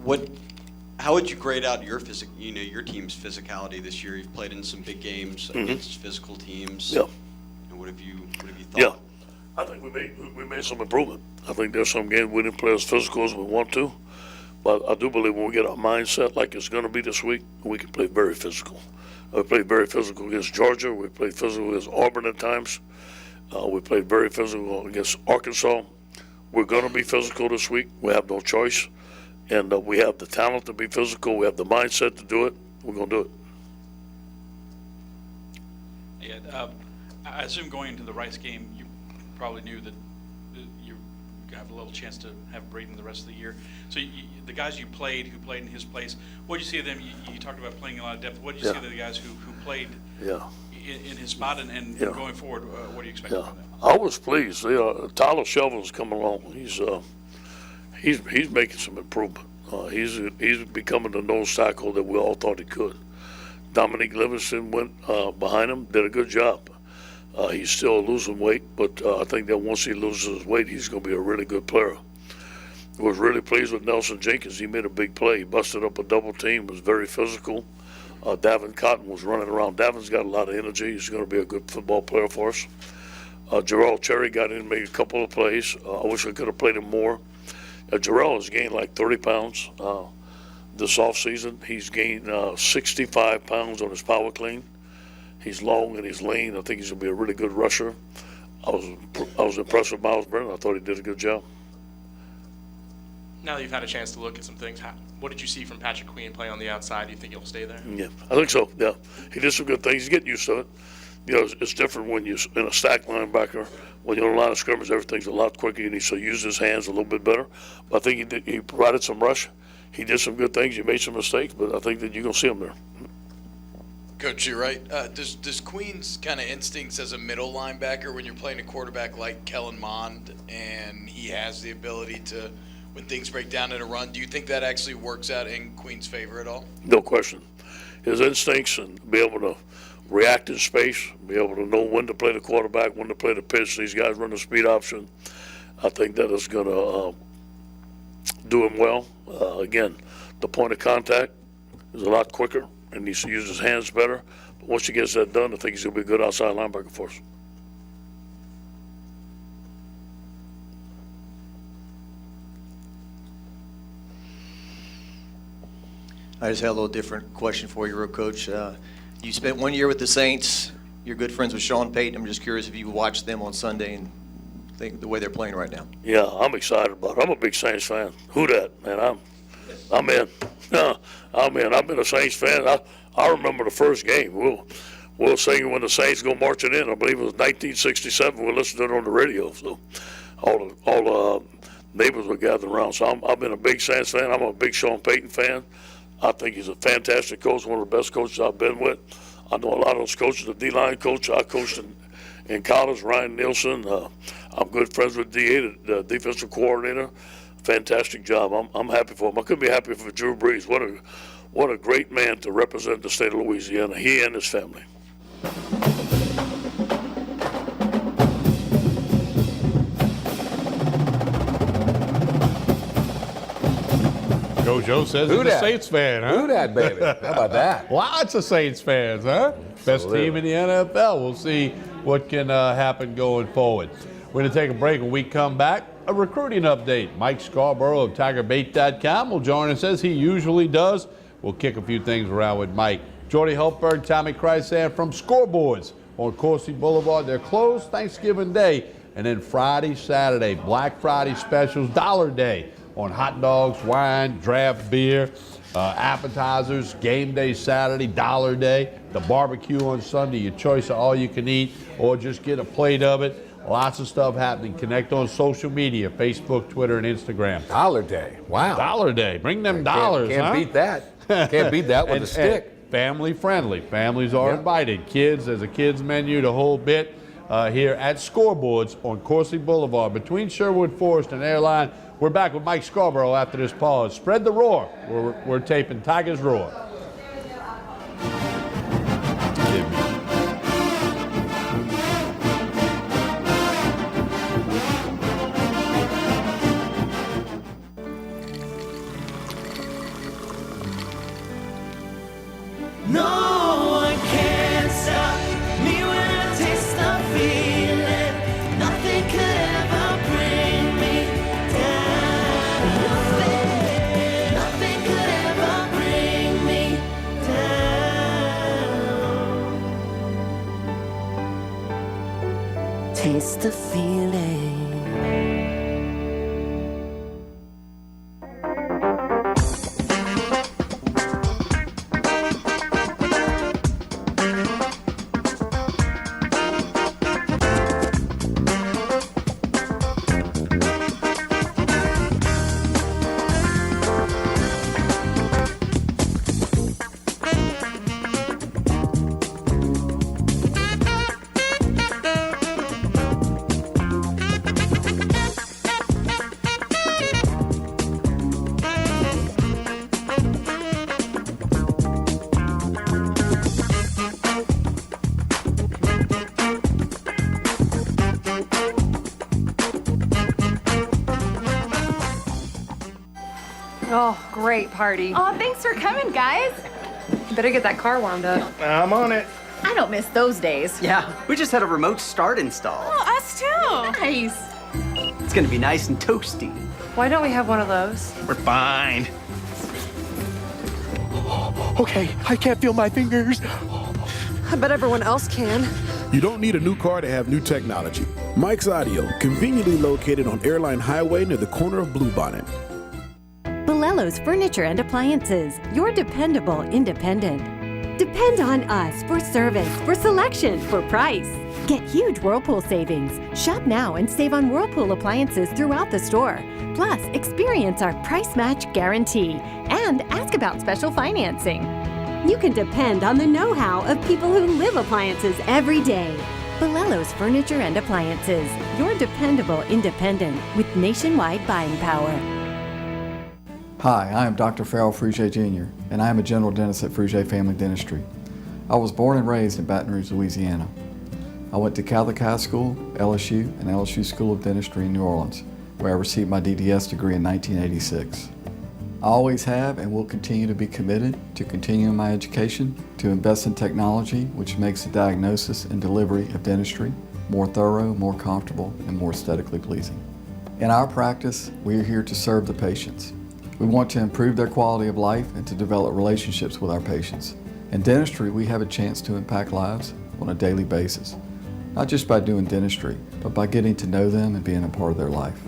it. How would you grade out your your team's physicality this year? You've played in some big games against physical teams. Yeah. And what have you thought? Yeah, I think we made some improvement. I think there's some games we didn't play as physical as we want to, but I do believe when we get our mindset like it's going to be this week, we can play very physical. We played very physical against Georgia. We played physical against Auburn at times. We played very physical against Arkansas. We're going to be physical this week. We have no choice. And we have the talent to be physical. We have the mindset to do it. We're going to do it. Yeah, I assume going into the Rice game, you probably knew that you have a little chance to have Braden the rest of the year. So the guys who played in his place, what did you see of them? You talked about playing a lot of depth. What did you see of the guys who played in his spot, and going forward, what do you expect from them? I was pleased. Tyler Shelvin's come along. He's making some improvement. He's becoming the nose tackle that we all thought he could. Dominique Livingston went behind him, did a good job. He's still losing weight, but I think that once he loses his weight, he's going to be a really good player. I was really pleased with Nelson Jenkins. He made a big play. He busted up a double team, was very physical. Davin Cotton was running around. Davin's got a lot of energy. He's going to be a good football player for us. Jarrell Cherry got in and made a couple of plays. I wish I could have played him more. Jarrell has gained like 30 pounds this offseason. He's gained 65 pounds on his power clean. He's long and he's lean. I think he's going to be a really good rusher. I was impressed with Miles Brennan. I thought he did a good job. Now that you've had a chance to look at some things, what did you see from Patrick Queen playing on the outside? Do you think he'll stay there? Yeah, I think so. Yeah, he did some good things. He's getting used to it. It's different when you're in a stack linebacker. When you're on a line of scrimmage, everything's a lot quicker. He needs to use his hands a little bit better. But I think he provided some rush. He did some good things. He made some mistakes, but I think that you're going to see him there. Coach, you're right. Does Queen's kind of instincts as a middle linebacker, when you're playing a quarterback like Kellen Mond and he has the ability to, when things break down in a run, do you think that actually works out in Queen's favor at all? No question. His instincts and be able to react in space, be able to know when to play the quarterback, when to play the pitch. These guys run the speed option. I think that is going to do him well. Again, the point of contact is a lot quicker, and he needs to use his hands better. But once he gets that done, I think he's going to be a good outside linebacker for us. I just had a little different question for you, real coach. You spent 1 year with the Saints. You're good friends with Sean Payton. I'm just curious if you watched them on Sunday and think the way they're playing right now. Yeah, I'm excited about it. I'm a big Saints fan. Who that, man? I'm in. I'm in. I've been a Saints fan. I remember the first game. We'll sing when the Saints go marching in. I believe it was 1967. We listened to it on the radio. So all the neighbors were gathered around. So I've been a big Saints fan. I'm a big Sean Payton fan. I think he's a fantastic coach, one of the best coaches I've been with. I know a lot of those coaches, the D-line coach I coached in college, Ryan Nielsen. I'm good friends with DA, the defensive coordinator. Fantastic job. I'm happy for him. I couldn't be happier for Drew Brees. What a great man to represent the state of Louisiana, he and his family. Joe says he's a Saints fan, huh? Who dat, baby? How about that? Lots of Saints fans, huh? Best team in the NFL. We'll see what can happen going forward. We're going to take a break. When we come back, a recruiting update. Mike Scarborough of TigerBait.com will join us as he usually does. We'll kick a few things around with Mike. Jordy Hultberg, Tommy Krysan from Scoreboards on Coursey Boulevard. They're closed Thanksgiving Day. And then Friday, Saturday, Black Friday specials, Dollar Day on hot dogs, wine, draft beer, appetizers, game day Saturday, Dollar Day, the barbecue on Sunday, your choice of all you can eat, or just get a plate of it. Lots of stuff happening. Connect on social media, Facebook, Twitter, and Instagram. Dollar Day. Wow. Dollar Day. Bring them dollars, Can't beat that. Can't beat that with a stick. Family friendly. Families are invited. Kids, there's a kids menu, the whole bit here at Scoreboards on Coursey Boulevard between Sherwood Forest and Airline. We're back with Mike Scarborough after this pause. Spread the roar. We're taping Tigers Roar. No one can stop me when I taste the feeling. Nothing could ever bring me down. Nothing could ever bring me down. Taste the feeling. Oh, great party. Oh, thanks for coming, guys. Better get that car warmed up. I'm on it. I don't miss those days. Yeah, we just had a remote start installed. Oh, us too. Nice. It's gonna be nice and toasty. Why don't we have one of those? We're fine. Okay, I can't feel my fingers. I bet everyone else can. You don't need a new car to have new technology. Mike's Audio, conveniently located on Airline Highway near the corner of Bluebonnet. Bolello's Furniture and Appliances, your dependable independent. Depend on us for service, for selection, for price. Get huge Whirlpool savings. Shop now and save on Whirlpool appliances throughout the store. Plus, experience our price match guarantee and ask about special financing. You can depend on the know-how of people who live appliances every day. Bolello's Furniture and Appliances, your dependable independent with nationwide buying power. Hi, I am Dr. Farrell Frugier Jr., and I am a general dentist at Frugier Family Dentistry. I was born and raised in Baton Rouge, Louisiana. I went to Catholic High School, LSU, and LSU School of Dentistry in New Orleans, where I received my DDS degree in 1986. I always have and will continue to be committed to continuing my education, to invest in technology which makes the diagnosis and delivery of dentistry more thorough, more comfortable, and more aesthetically pleasing. In our practice, we are here to serve the patients. We want to improve their quality of life and to develop relationships with our patients. In dentistry, we have a chance to impact lives on a daily basis, not just by doing dentistry, but by getting to know them and being a part of their life.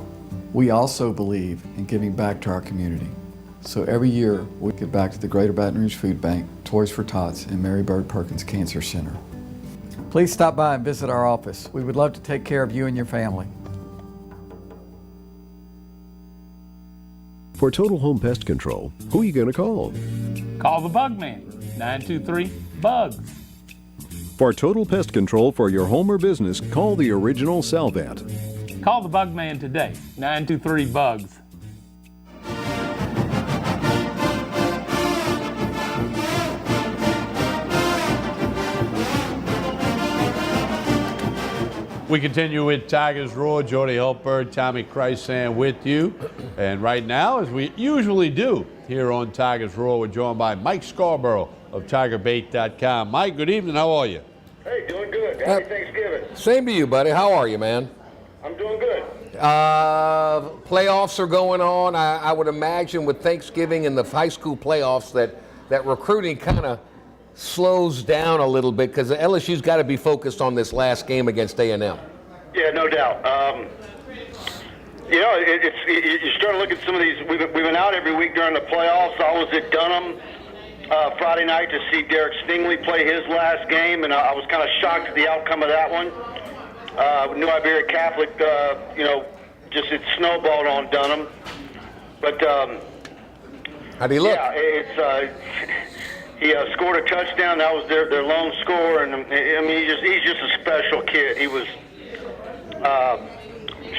We also believe in giving back to our community. So every year, we give back to the Greater Baton Rouge Food Bank, Toys for Tots, and Mary Bird Perkins Cancer Center. Please stop by and visit our office. We would love to take care of you and your family. For total home pest control, who are you going to call? Call the Bug Man, 923-BUGS. For total pest control for your home or business, call the original Salvant. Call the Bug Man today, 923-BUGS. We continue with Tigers Roar. Jody Hultberg, Tommy Chrysan with you. And right now, as we usually do here on Tigers Roar, we're joined by Mike Scarborough of TigerBait.com. Mike, good evening. How are you? Hey, doing good. Happy Thanksgiving. Same to you, buddy. How are you, man? I'm doing good. Playoffs are going on. I would imagine with Thanksgiving and the high school playoffs that recruiting kind of slows down a little bit because LSU's got to be focused on this last game against A&M. Yeah, no doubt. You know, you start to look at some of these. We've been out every week during the playoffs. I was at Dunham Friday night to see Derek Stingley play his last game, and I was kind of shocked at the outcome of that one. New Iberia Catholic, you know, just it snowballed on Dunham. But how do you look? Yeah, it's. He scored a touchdown. That was their lone score, and I mean he's just a special kid. He was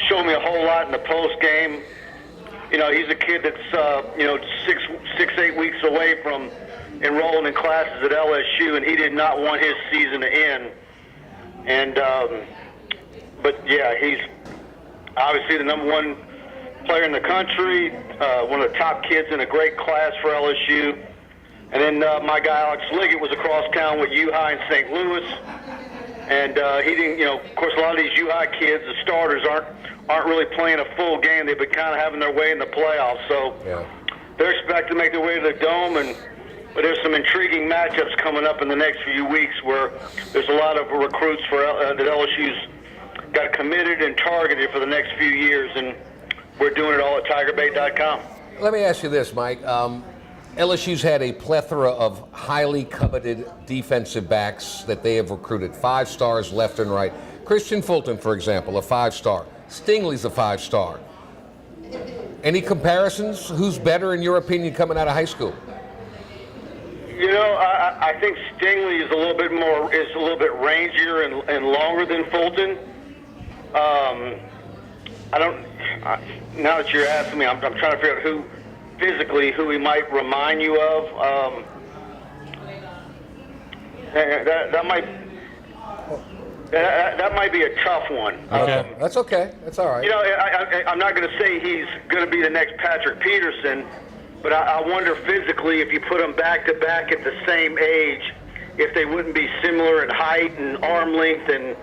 showed me a whole lot in the post game. You know, he's a kid that's you know 6-8 weeks away from enrolling in classes at LSU, and he did not want his season to end. And but yeah, he's obviously the #1 player in the country, one of the top kids in a great class for LSU. And then my guy Alex Liggett was across town with U-High in St. Louis, and he didn't. You know, of course, a lot of these U-High kids, the starters, aren't really playing a full game. They've been kind of having their way in the playoffs, so they're expected to make their way to the Dome. But there's some intriguing matchups coming up in the next few weeks where there's a lot of recruits for that LSU's got committed and targeted for the next few years, and we're doing it all at TigerBait.com. Let me ask you this, Mike. LSU's had a plethora of highly coveted defensive backs that they have recruited, 5 stars left and right. Christian Fulton, for example, a 5-star. Stingley's a 5-star. Any comparisons? Who's better, in your opinion, coming out of high school? You know, I think Stingley is a little bit rangier and longer than Fulton. Now that you're asking me, I'm trying to figure out who he might remind you of. That might be a tough one. Okay. That's okay. That's all right. You know, I'm not going to say he's going to be the next Patrick Peterson, but I wonder physically if you put them back to back at the same age, if they wouldn't be similar in height and arm length and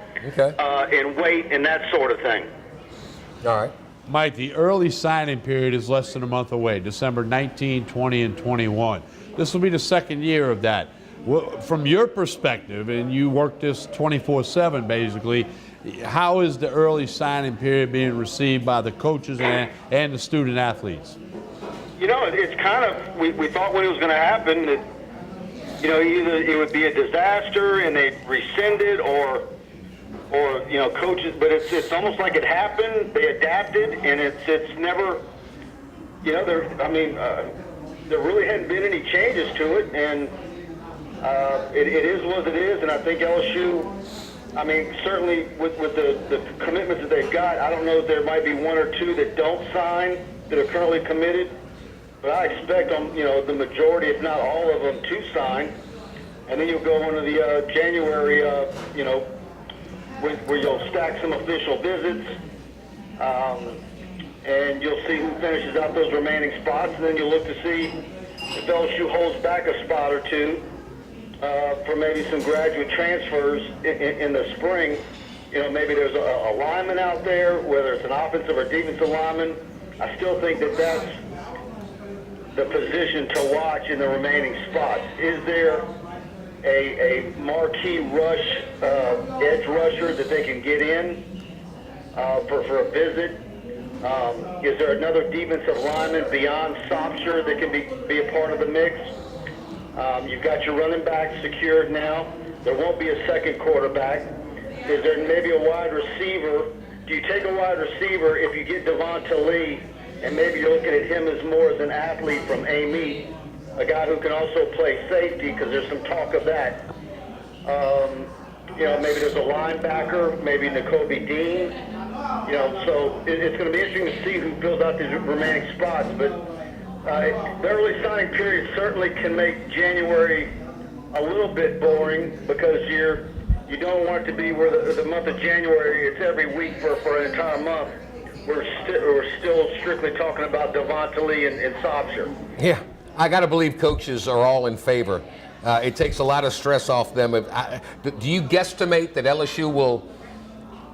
in weight and that sort of thing. All right. Mike, the early signing period is less than a month away, December 19, 20, and 21. This will be the second year of that. From your perspective, and you work this 24/7 basically, how is the early signing period being received by the coaches and the student athletes? You know, it's kind of, we thought when it was going to happen that, you know, either it would be a disaster and they'd rescind it or you know, coaches, but it's almost like it happened, they adapted, and it's never, you know, there really hadn't been any changes to it, and it is what it is, and I think LSU, I mean, certainly with the commitments that they've got, I don't know if there might be 1 or 2 that don't sign, that are currently committed, but I expect you know, the majority, if not all of them, to sign, and then you'll go into the January, you know, where you'll stack some official visits, and you'll see who finishes out those remaining spots, and then you'll look to see if LSU holds back a spot or two for maybe some graduate transfers in the spring. You know, maybe there's a lineman out there, whether it's an offensive or defensive lineman. I still think that that's the position to watch in the remaining spots. Is there a marquee rush, edge rusher that they can get in for a visit? Is there another defensive lineman beyond Sopsher that can be a part of the mix? You've got your running back secured now. There won't be a second quarterback. Is there maybe a wide receiver? Do you take a wide receiver if you get Devonta Lee, and maybe you're looking at him as more as an athlete from Amite, a guy who can also play safety, because there's some talk of that. You know, maybe there's a linebacker, maybe Nakobe Dean. You know, so it's going to be interesting to see who fills out these remaining spots. But the early signing period certainly can make January a little bit boring, because you don't want it to be where the month of January, it's every week for an entire month. We're still strictly talking about Devonta Lee and Sopsher. Yeah, I got to believe coaches are all in favor. It takes a lot of stress off them. Do you guesstimate that LSU will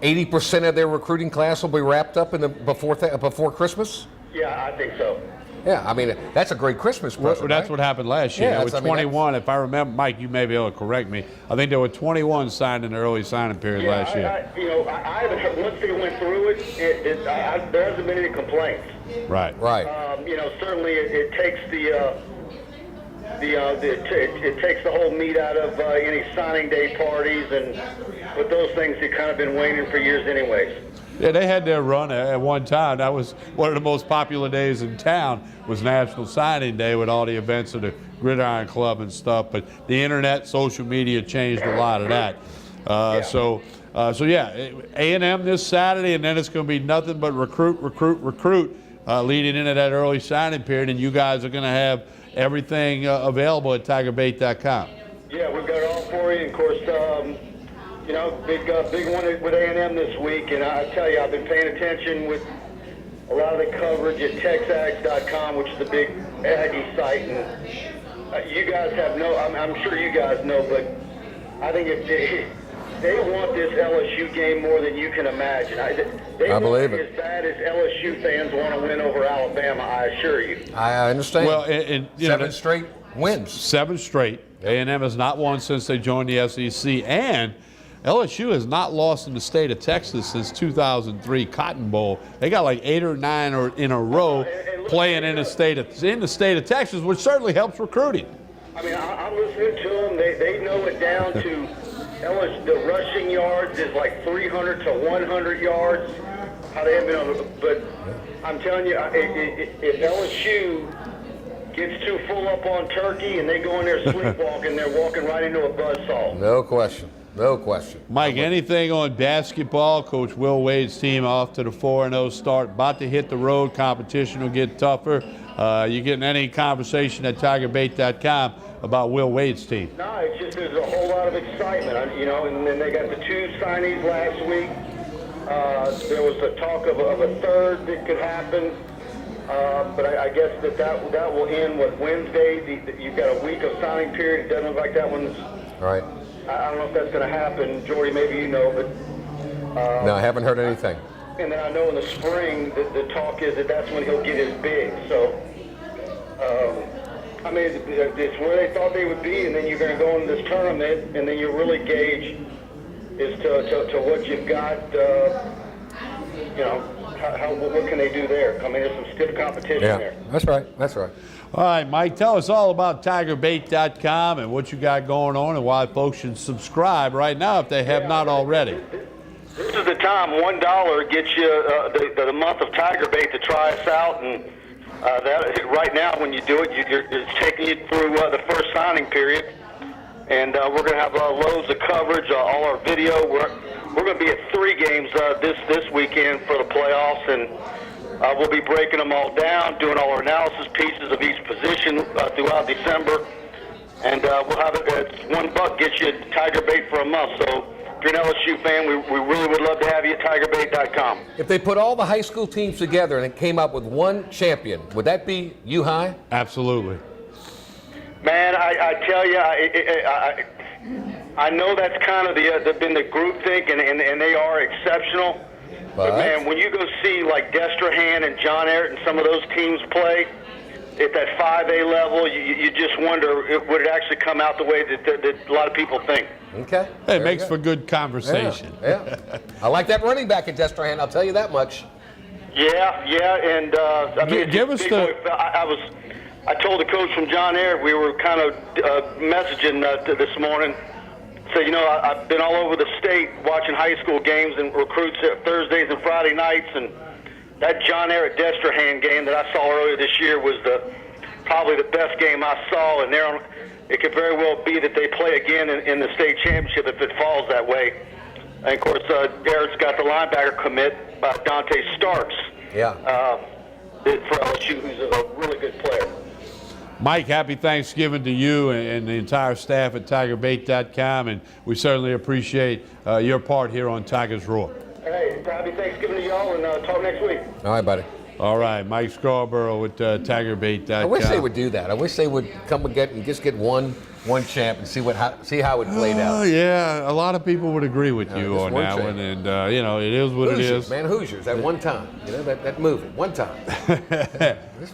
80% of their recruiting class will be wrapped up before Christmas? Yeah, I think so. Yeah, I mean, that's a great Christmas present. Well, that's right? what happened last year. Yeah, There were 21, if I remember, Mike, you may be able to correct me. I think there were 21 signed in the early signing period last year. I haven't heard, once they went through it, there hasn't been any complaints. Right. You know, certainly it takes it takes the whole meat out of any signing day parties, and with those things, they've kind of been waning for years anyways. Yeah, they had their run at one time. That was one of the most popular days in town, was National Signing Day, with all the events of the Gridiron Club and stuff. But the internet, social media changed a lot of that. So yeah, A&M this Saturday, and then it's going to be nothing but recruit leading into that early signing period. And you guys are going to have everything available at TigerBait.com. Yeah, we've got it all for you. And of course, you know, big one with A&M this week, and I tell you, I've been paying attention with a lot of the coverage at TexAgs.com, which is the big Aggie site, and you guys have I'm sure you guys know, but I think if they want this LSU game more than you can imagine. I believe it. As bad as LSU fans want to win over Alabama, I assure you. I understand. Well, and you seven know, straight wins. 7 straight. A&M has not won since they joined the SEC, and LSU has not lost in the state of Texas since 2003 Cotton Bowl. They got like 8 or 9 in a row playing in the state of Texas, which certainly helps recruiting. I mean, I'm listening to them. They know it down to LSU. The rushing yards is like 300 to 100 yards. How they have been on, but I'm telling you, if LSU gets too full up on turkey and they go in there sleepwalking, they're walking right into a buzzsaw. No question. No question. Mike, anything on basketball? Coach Will Wade's team off to the 4-0 start, about to hit the road. Competition will get tougher. You getting any conversation at TigerBait.com about Will Wade's team? No, it's just there's a whole lot of excitement, you know. And then they got the 2 signees last week. There was a talk of a third that could happen, but I guess that will end with Wednesday. You've got a week of signing period. It doesn't look like that one's right. I don't know if that's going to happen. Jordy, maybe you know, but... no, I haven't heard anything. And then I know in the spring, the talk is that's when he'll get his big. So, I mean, it's where they thought they would be, and then you're going to go into this tournament, and then you really gauge as to what you've got, you know, what can they do there? I mean, there's some stiff competition there. That's right. That's right. All right, Mike, tell us all about TigerBait.com and what you got going on and why folks should subscribe right now if they have not already. This is the time. $1 gets you the month of TigerBait to try us out, and that right now when you do it, it's taking you through the first signing period, and we're going to have loads of coverage, all our video. We're going to be at 3 games this weekend for the playoffs, and we'll be breaking them all down, doing all our analysis pieces of each position throughout December. And we'll have it at $1 gets you Tiger Bait for a month. So you're an LSU fan, we really would love to have you at TigerBait.com. If they put all the high school teams together and it came up with one champion, would that be U-High? Absolutely. Man, I tell you, I know that's kind of been the group think, and they are exceptional. But man, when you go see like Destrehan and John Ehret and some of those teams play at that 5A level, you just wonder, would it actually come out the way that a lot of people think? Okay. Hey, it makes for good conversation. Yeah. I like that running back at Destrehan, I'll tell you that much. Yeah, and I mean, give us the. I told the coach from John Ehret, we were kind of messaging this morning. So, you know, I've been all over the state watching high school games and recruits Thursdays and Friday nights, and that John Ehret Destrehan game that I saw earlier this year was probably the best game I saw, and it could very well be that they play again in the state championship if it falls that way. And, of course, Ehret's got the linebacker commit by Dante Starks. Yeah. For LSU, who's a really good player. Mike, happy Thanksgiving to you and the entire staff at TigerBait.com, and we certainly appreciate your part here on Tigers Roar. Hey, happy Thanksgiving to y'all, and talk next week. All right, buddy. All right, Mike Scarborough with TigerBait.com. I wish they would do that. I wish they would come and get one champ and see how it played out. Oh, yeah, a lot of people would agree with you on that one, and you know, it is what Hoosiers, it is. Man, Hoosiers, at one time, you know, that movie, one time.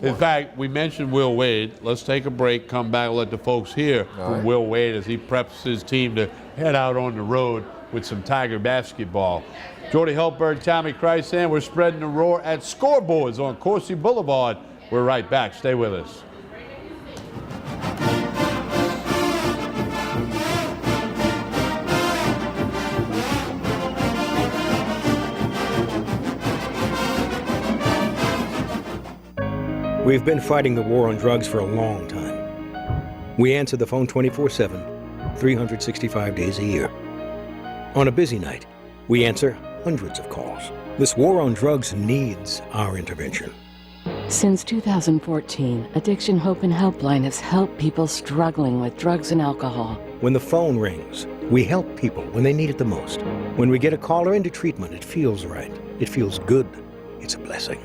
In fact, we mentioned Will Wade. Let's take a break, come back, and let the folks hear from Will Wade as he preps his team to head out on the road with some Tiger basketball. Jordy Hultberg, Tommy Krysan, we're spreading the roar at Scoreboards on Coursey Boulevard. We're right back. Stay with us. We've been fighting the war on drugs for a long time. We answer the phone 24/7, 365 days a year. On a busy night, we answer hundreds of calls. This war on drugs needs our intervention. Since 2014, Addiction Hope and Helpline has helped people struggling with drugs and alcohol. When the phone rings, we help people when they need it the most. When we get a caller into treatment, it feels right. It feels good. It's a blessing.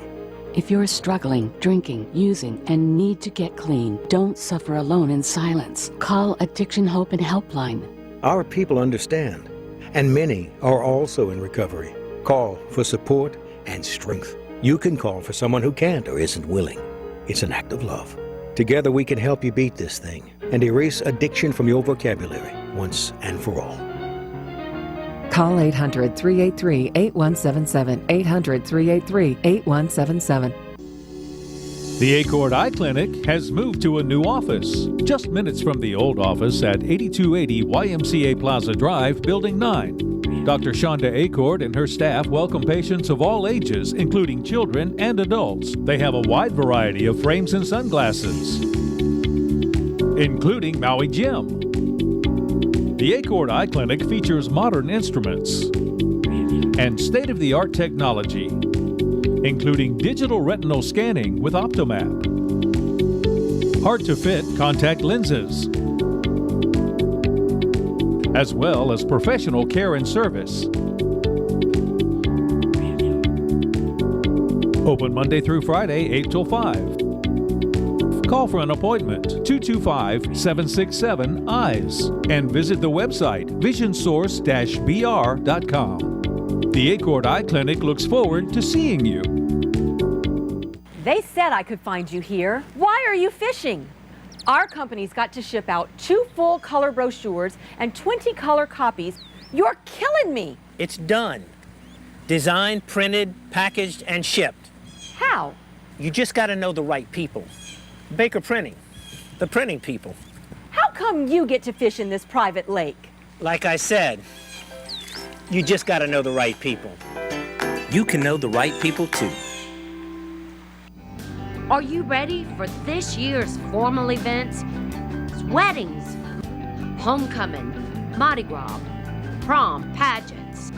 If you're struggling, drinking, using, and need to get clean, don't suffer alone in silence. Call Addiction Hope and Helpline. Our people understand, and many are also in recovery. Call for support and strength. You can call for someone who can't or isn't willing. It's an act of love. Together we can help you beat this thing and erase addiction from your vocabulary once and for all. Call 800-383-8177, 800-383-8177. The Acord Eye Clinic has moved to a new office, just minutes from the old office at 8280 YMCA Plaza Drive, Building 9. Dr. Shonda Acord and her staff welcome patients of all ages, including children and adults. They have a wide variety of frames and sunglasses, including Maui Jim. The Acord Eye Clinic features modern instruments and state-of-the-art technology, including digital retinal scanning with Optomap, hard-to-fit contact lenses, as well as professional care and service. Open Monday through Friday, 8 till 5. Call for an appointment, 225-767-EYES, and visit the website, visionsource-br.com. The Acord Eye Clinic looks forward to seeing you. They said I could find you here. Why are you fishing? Our company's got to ship out 2 full color brochures and 20 color copies. You're killing me. It's done. Designed, printed, packaged, and shipped. How? You just got to know the right people. Baker Printing, the printing people. How come you get to fish in this private lake? Like I said, you just got to know the right people. You can know the right people too. Are you ready for this year's formal events? Weddings, homecoming, Mardi Gras, prom, pageants.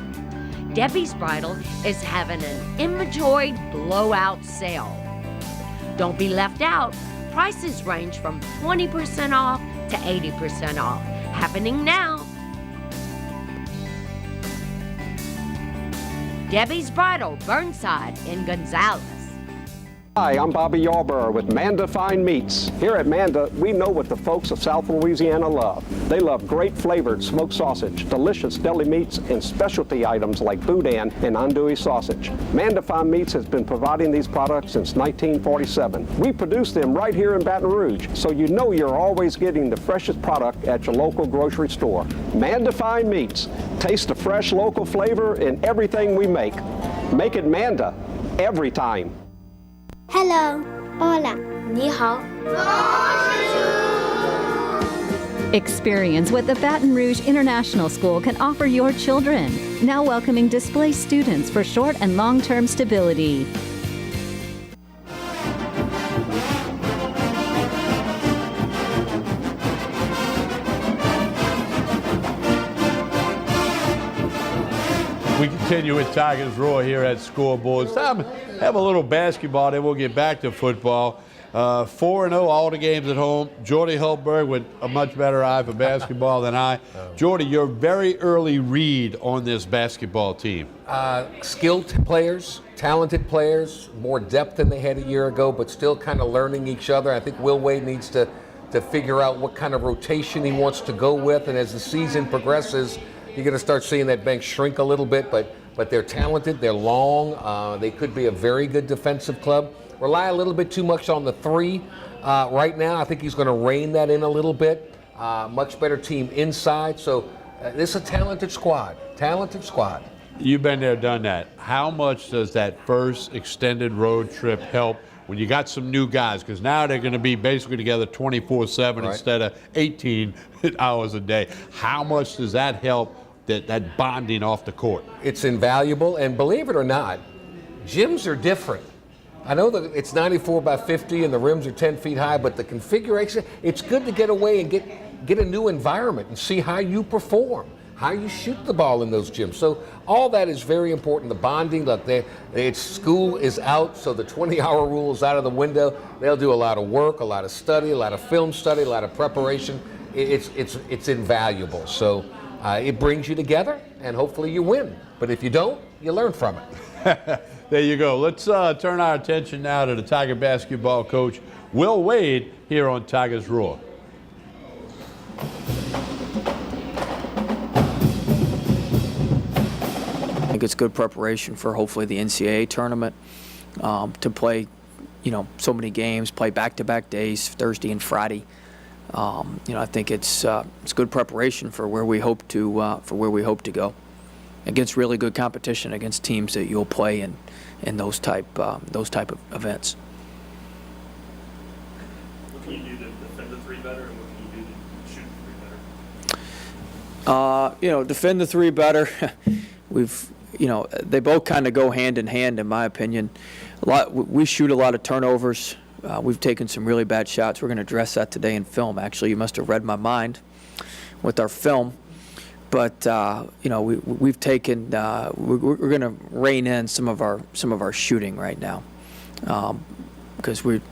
Debbie's Bridal is having an inventory blowout sale. Don't be left out. Prices range from 20% off to 80% off. Happening now. Debbie's Bridal, Burnside, in Gonzales. Hi, I'm Bobby Yarborough with Manda Fine Meats. Here at Manda, we know what the folks of South Louisiana love. They love great flavored smoked sausage, delicious deli meats, and specialty items like boudin and andouille sausage. Manda Fine Meats has been providing these products since 1947. We produce them right here in Baton Rouge, so you know you're always getting the freshest product at your local grocery store. Manda Fine Meats. Taste the fresh local flavor in everything we make. Make it Manda every time. Hello. Hola. 你好. Experience what the Baton Rouge International School can offer your children. Now welcoming displaced students for short and long-term stability. We continue with Tigers Roar here at Scoreboards. Time to have a little basketball, then we'll get back to football. 4-0 all the games at home. Jordy Hultberg with a much better eye for basketball than I. Jordy, your very early read on this basketball team. Skilled players, talented players, more depth than they had a year ago, but still kind of learning each other. I think Will Wade needs to figure out what kind of rotation he wants to go with, and as the season progresses, you're going to start seeing that bench shrink a little bit, but they're talented, they're long, they could be a very good defensive club. Rely a little bit too much on the three right now. I think he's going to rein that in a little bit. Much better team inside, so this is a talented squad, You've been there, done that. How much does that first extended road trip help when you got some new guys? Because now they're going to be basically together 24/7 instead of 18 hours a day. How much does that help that bonding off the court? It's invaluable, and believe it or not, gyms are different. I know that it's 94 by 50 and the rims are 10 feet high, but the configuration, it's good to get away and get a new environment and see how you perform, how you shoot the ball in those gyms. So all that is very important. The bonding, look, school is out, so the 20-hour rule is out of the window. They'll do a lot of work, a lot of study, a lot of film study, a lot of preparation. It's invaluable. So it brings you together, and hopefully you win. But if you don't, you learn from it. There you go. Let's turn our attention now to the Tiger basketball coach, Will Wade, here on Tigers Roar. I think it's good preparation for hopefully the NCAA tournament, to play, so many games, play back-to-back days, Thursday and Friday. I think it's good preparation for where we hope to go against really good competition, against teams that you'll play in those type of events. What can you do to defend the three better, and what can you do to shoot the three better? Defend the three better. They both kind of go hand in hand, in my opinion. We shoot a lot of turnovers. We've taken some really bad shots. We're going to address that today in film. Actually, you must have read my mind with our film. But we've taken. We're going to rein in some of our shooting right now, because we're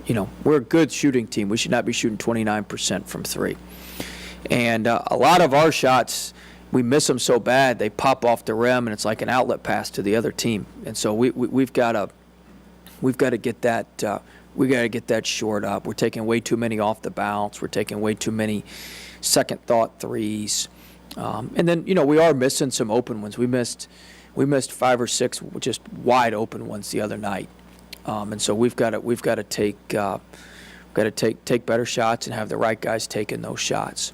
a good shooting team. We should not be shooting 29% from three, and a lot of our shots, we miss them so bad they pop off the rim and it's like an outlet pass to the other team. And so we've got to get that. We got to get that shored up. We're taking way too many off the bounce. We're taking way too many second thought threes. And then we are missing some open ones. We missed 5 or 6 just wide open ones the other night, and so we've got to take better shots and have the right guys taking those shots.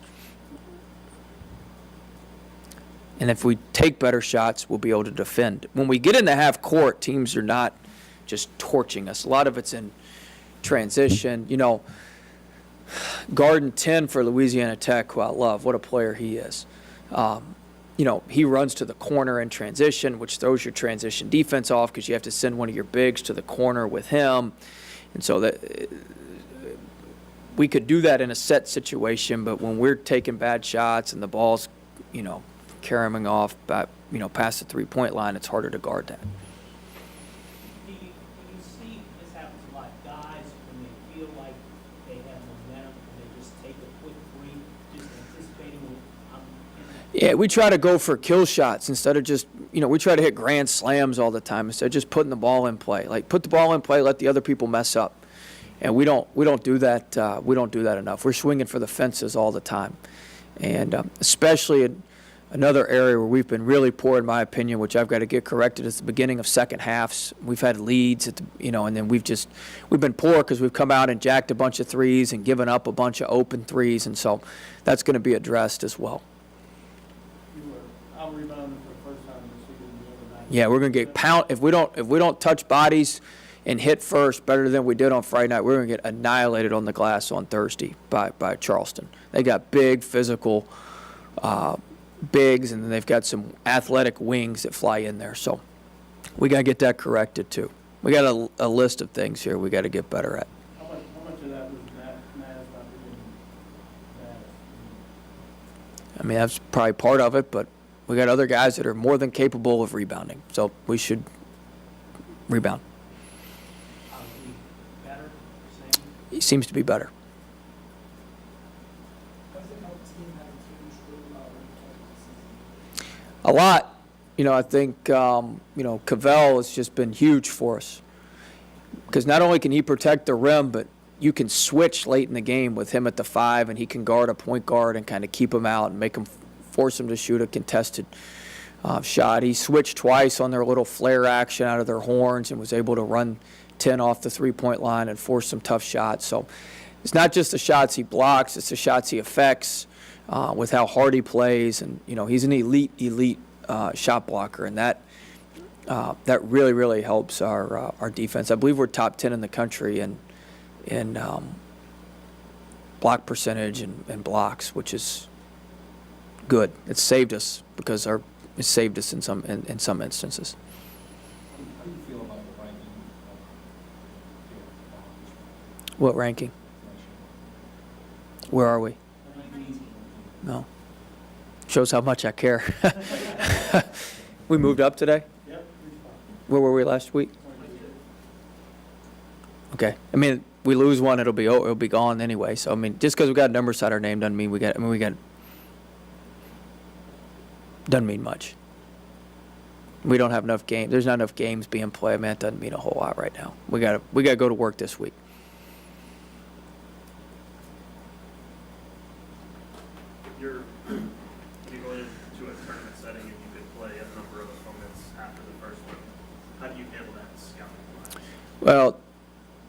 And if we take better shots, we'll be able to defend. When we get into half court, teams are not just torching us. A lot of it's in transition. Garden 10 for Louisiana Tech, who I love. What a player he is. He runs to the corner in transition, which throws your transition defense off because you have to send one of your bigs to the corner with him. And so that we could do that in a set situation, but when we're taking bad shots and the ball's, carrying off past the three-point line, it's harder to guard that. Do you see this happens a lot? Guys, when they feel like they have momentum, and they just take a quick three, just anticipating. Yeah, we try to go for kill shots instead of just, we try to hit grand slams all the time instead of just putting the ball in play. Like, put the ball in play, let the other people mess up. And we don't do that. We don't do that enough. We're swinging for the fences all the time. And especially in another area where we've been really poor, in my opinion, which I've got to get corrected, is the beginning of second halves. We've had leads, and then we've been poor because we've come out and jacked a bunch of threes and given up a bunch of open threes, and so that's going to be addressed as well. Yeah, we're going to get pound if we don't touch bodies and hit first better than we did on Friday night. We're going to get annihilated on the glass on Thursday by Charleston. They got big physical bigs, and then they've got some athletic wings that fly in there. So we got to get that corrected too. We got a list of things here we got to get better at. How much of that was Matt not being bad? I mean, that's probably part of it, but we got other guys that are more than capable of rebounding. So we should rebound. Better? Same? He seems to be better. A lot. I think, Cavell has just been huge for us. Because not only can he protect the rim, but you can switch late in the game with him at the 5, and he can guard a point guard and kind of keep him out and force him to shoot a contested shot. He switched twice on their little flare action out of their horns and was able to run 10 off the three-point line and force some tough shots. So it's not just the shots he blocks, it's the shots he affects with how hard he plays. And, he's an elite shot blocker, and that really, really helps our defense. I believe we're top 10 in the country in block percentage and blocks, which is good. It's saved us because it saved us in some instances. How do you feel about the ranking? What ranking? Where are we? No. Shows how much I care. We moved up today? Yep. Where were we last week? Okay. I mean, we lose one, it'll be gone anyway. So I mean, just because we got a number beside our name doesn't mean doesn't mean much. We don't have enough games. There's not enough games being played. Man, it doesn't mean a whole lot right now. We got to go to work this week. If you're going into a tournament setting and you could play a number of opponents after the first one, how do you handle that scouting? Well,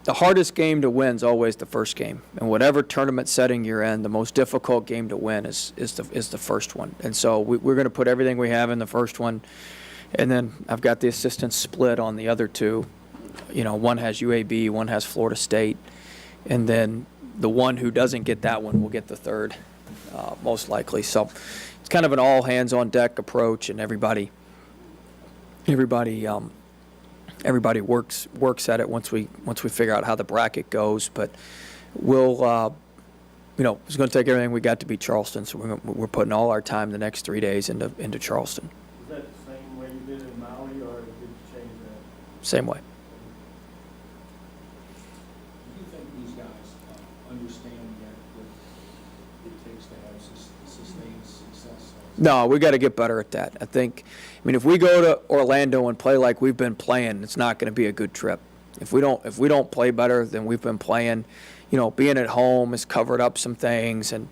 the hardest game to win is always the first game. And whatever tournament setting you're in, the most difficult game to win is the first one. And so we're going to put everything we have in the first one. And then I've got the assistants split on the other two. One has UAB, one has Florida State. And then the one who doesn't get that one will get the third, most likely. So it's kind of an all-hands-on-deck approach, and everybody works at it once we figure out how the bracket goes. But we'll it's going to take everything we got to beat Charleston. So we're putting all our time the next 3 days into Charleston. Is that the same way you did in Maui, or did you change that? Same way. Do you think these guys understand that it takes to have sustained success? No, we got to get better at that. I mean, if we go to Orlando and play like we've been playing, it's not going to be a good trip. If we don't play better than we've been playing, being at home has covered up some things, and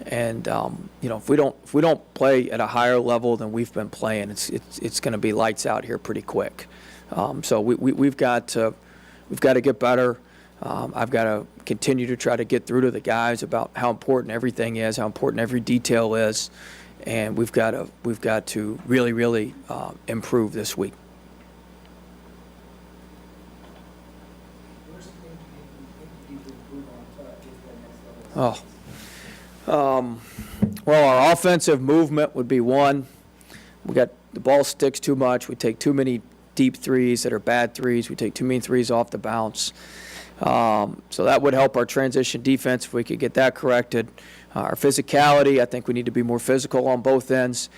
if we don't play at a higher level than we've been playing, it's going to be lights out here pretty quick. So we've got to get better. I've got to continue to try to get through to the guys about how important everything is, how important every detail is. And we've got to really, really improve this week. Well, our offensive movement would be one. We got the ball sticks too much. We take too many deep threes that are bad threes. We take too many threes off the bounce. So that would help our transition defense if we could get that corrected. Our physicality, I think we need to be more physical on both ends.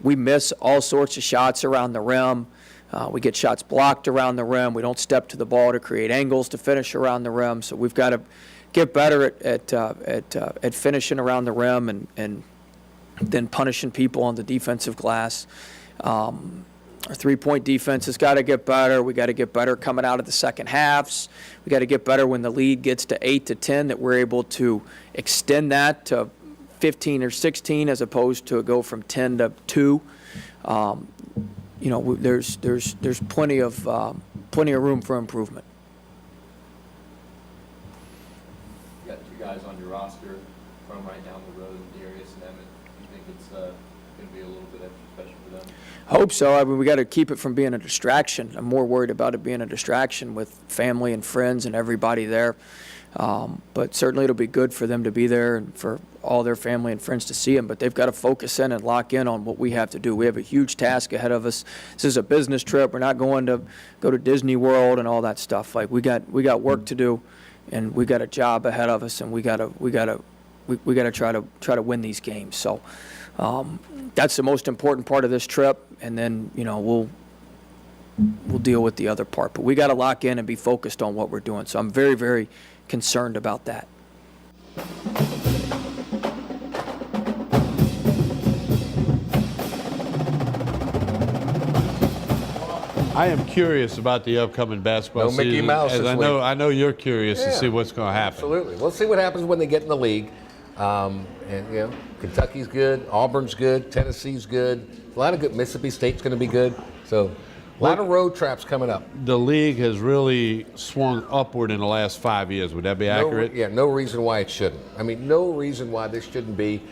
We miss all sorts of shots around the rim. We get shots blocked around the rim. We don't step to the ball to create angles to finish around the rim. So we've got to get better at finishing around the rim and than punishing people on the defensive glass. Our three-point defense has got to get better. We got to get better coming out of the second halves. We got to get better when the lead gets to 8 to 10, that we're able to extend that to 15 or 16 as opposed to go from 10 to 2. There's plenty of room for improvement. You got 2 guys on your roster from right down the road, Darius and Emmett. You think it's going to be a little bit extra special for them? Hope so. I mean, we got to keep it from being a distraction. I'm more worried about it being a distraction with family and friends and everybody there. But certainly it'll be good for them to be there and for all their family and friends to see them. But they've got to focus in and lock in on what we have to do. We have a huge task ahead of us. This is a business trip. We're not going to go to Disney World and all that stuff. Like we got work to do, and we got a job ahead of us, and we got to try to win these games. So that's the most important part of this trip. And then we'll deal with the other part. But we got to lock in and be focused on what we're doing. So I'm very, very concerned about that. I am curious about the upcoming basketball season. Mickey Mouse as this week. I know you're curious to see what's going to happen. Absolutely. We'll see what happens when they get in the league. Kentucky's good, Auburn's good, Tennessee's good. A lot of good. Mississippi State's going to be good. So a lot of road traps coming up. The league has really swung upward in the last 5 years. Would that be accurate? No reason why it shouldn't. I mean, no reason why this shouldn't be.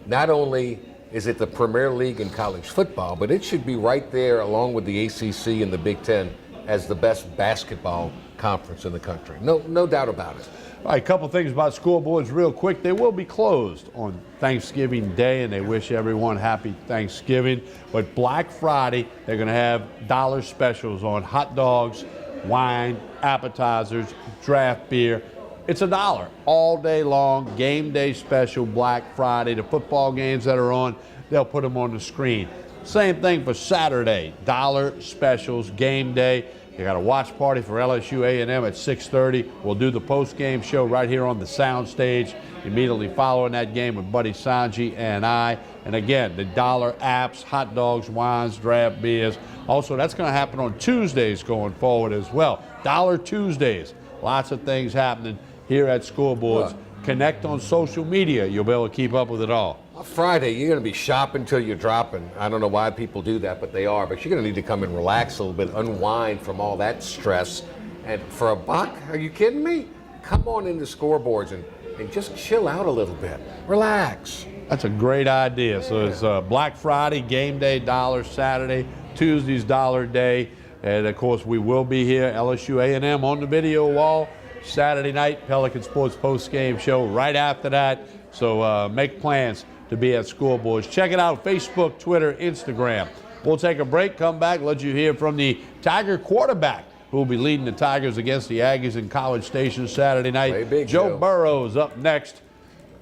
Not only is it the premier league in college football, but it should be right there along with the ACC and the Big Ten as the best basketball conference in the country. No doubt about it. All right, a couple things about scoreboards real quick. They will be closed on Thanksgiving Day, and they wish everyone happy Thanksgiving. But Black Friday, they're going to have dollar specials on hot dogs, wine, appetizers, draft beer. It's $1 all day long, game day special, Black Friday. The football games that are on, they'll put them on the screen. Same thing for Saturday, dollar specials, game day. They got a watch party for LSU A&M at 6:30. We'll do the post-game show right here on the sound stage immediately following that game with Buddy Sanji and I. And again, the dollar apps, hot dogs, wines, draft beers. Also, that's going to happen on Tuesdays going forward as well. Dollar Tuesdays. Lots of things happening here at Scoreboards. Connect on social media. You'll be able to keep up with it all. Friday, you're going to be shopping till you're dropping. I don't know why people do that, but they are. But you're going to need to come and relax a little bit, unwind from all that stress. And for $1, are you kidding me? Come on into Scoreboards and just chill out a little bit. Relax. That's a great idea. So it's Black Friday, game day, dollar Saturday, Tuesday's dollar day. And, of course, we will be here, LSU A&M on the video wall. Saturday night, Pelican Sports post-game show right after that. So make plans to be at Scoreboards. Check it out, Facebook, Twitter, Instagram. We'll take a break, come back, let you hear from the Tiger quarterback who will be leading the Tigers against the Aggies in College Station Saturday night. Big, Joe Burrow's up next.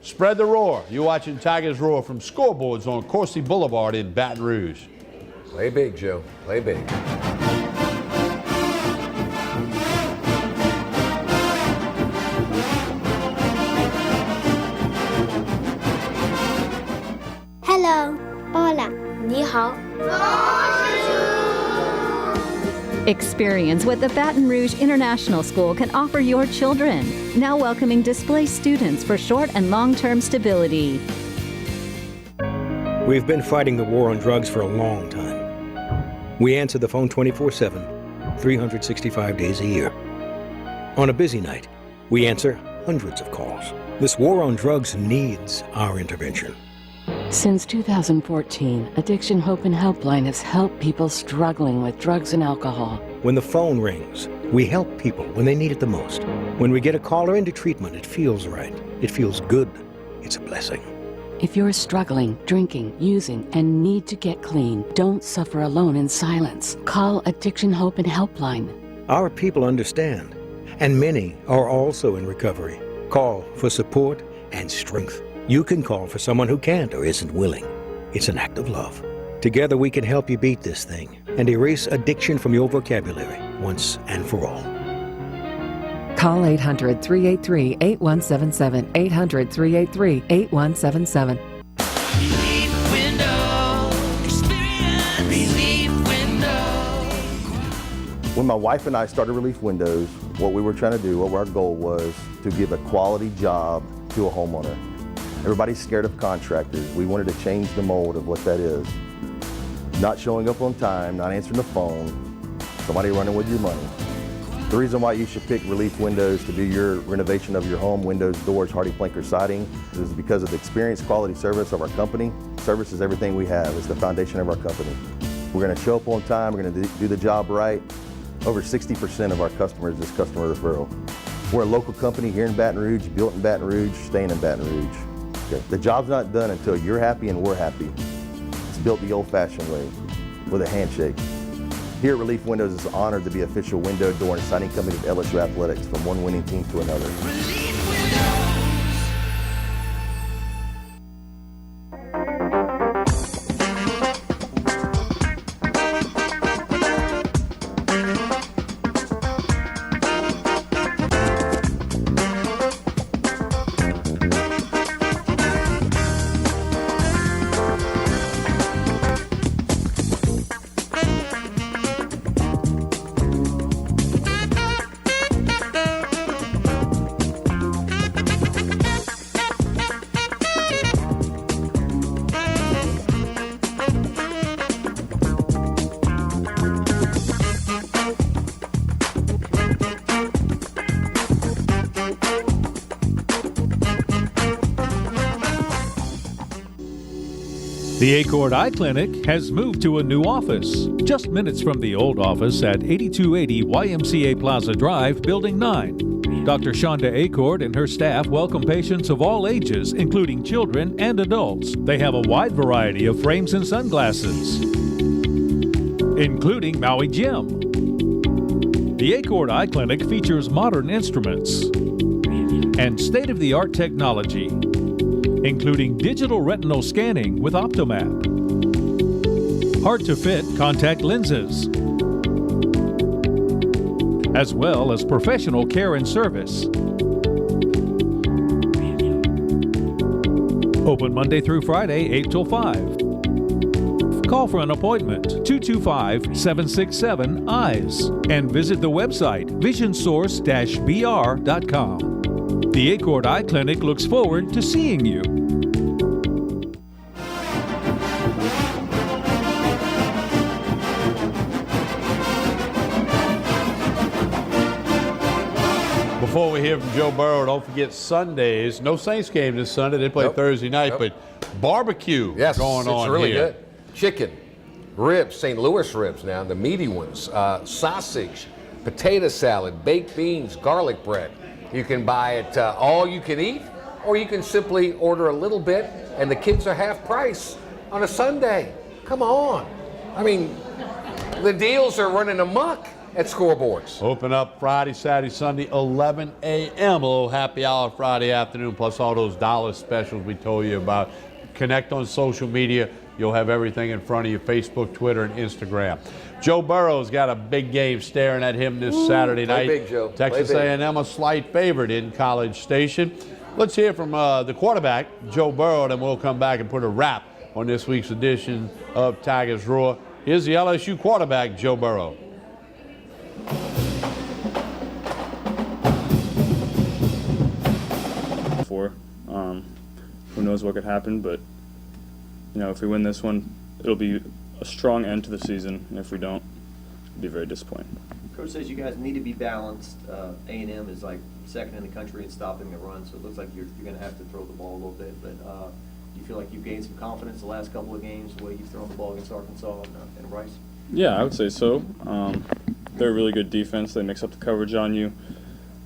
Spread the roar. You're watching Tigers Roar from Scoreboards on Coursey Boulevard in Baton Rouge. Play big, Joe. Play big. Hello. Hola. 你好. Experience what the Baton Rouge International School can offer your children. Now welcoming displaced students for short and long-term stability. We've been fighting the war on drugs for a long time. We answer the phone 24/7, 365 days a year. On a busy night, we answer hundreds of calls. This war on drugs needs our intervention. Since 2014, Addiction Hope and Helpline has helped people struggling with drugs and alcohol. When the phone rings, we help people when they need it the most. When we get a caller into treatment, it feels right. It feels good. It's a blessing. If you're struggling, drinking, using, and need to get clean, don't suffer alone in silence. Call Addiction Hope and Helpline. Our people understand, and many are also in recovery. Call for support and strength. You can call for someone who can't or isn't willing. It's an act of love. Together we can help you beat this thing and erase addiction from your vocabulary once and for all. Call 800-383-8177, 800-383-8177. When my wife and I started Relief Windows, what we were trying to do, what our goal was to give a quality job to a homeowner. Everybody's scared of contractors. We wanted to change the mold of what that is. Not showing up on time, not answering the phone, somebody running with your money. The reason why you should pick Relief Windows to do your renovation of your home, windows, doors, HardiePlank, or siding, is because of the experience, quality service of our company. Service is everything we have. It's the foundation of our company. We're going to show up on time. We're going to do the job right. Over 60% of our customers is customer referral. We're a local company here in Baton Rouge, built in Baton Rouge, staying in Baton Rouge. Okay. The job's not done until you're happy and we're happy. It's built the old-fashioned way, with a handshake. Here at Relief Windows, it's an honor to be official window, door, and siding company of LSU Athletics, from one winning team to another. The Acord Eye Clinic has moved to a new office, just minutes from the old office at 8280 YMCA Plaza Drive, Building 9. Dr. Shonda Acord and her staff welcome patients of all ages, including children and adults. They have a wide variety of frames and sunglasses, including Maui Jim. The Acord Eye Clinic features modern instruments and state-of-the-art technology, including digital retinal scanning with Optomap, hard-to-fit contact lenses, as well as professional care and service. Open Monday through Friday, 8 till 5. Call for an appointment, 225-767-EYES, and visit the website, visionsource-br.com. The Acord Eye Clinic looks forward to seeing you. Before we hear from Joe Burrow, don't forget Sundays. No Saints game this Sunday. They play Thursday night, but barbecue going on it's really here. good. Chicken, ribs, St. Louis ribs now, the meaty ones, sausage, potato salad, baked beans, garlic bread. You can buy it all you can eat, or you can simply order a little bit, and the kids are half price on a Sunday. Come on. I mean, the deals are running amok at Scoreboards. Open up Friday, Saturday, Sunday, 11 a.m. A little happy hour Friday afternoon, plus all those dollar specials we told you about. Connect on social media. You'll have everything in front of you, Facebook, Twitter, and Instagram. Joe Burrow's got a big game staring at him this Saturday night. Play big, Joe. Texas A&M a slight favorite in College Station. Let's hear from the quarterback, Joe Burrow, and we'll come back and put a wrap on this week's edition of Tigers Roar. Here's the LSU quarterback, Joe Burrow. Who knows what could happen, but you know, if we win this one, it'll be a strong end to the season, and if we don't, it'll be very disappointing. Coach says you guys need to be balanced. A&M is like second in the country in stopping the run, so it looks like you're going to have to throw the ball a little bit. But do you feel like you've gained some confidence the last couple of games, the way you've thrown the ball against Arkansas and Rice? Yeah, I would say so. They're a really good defense. They mix up the coverage on you.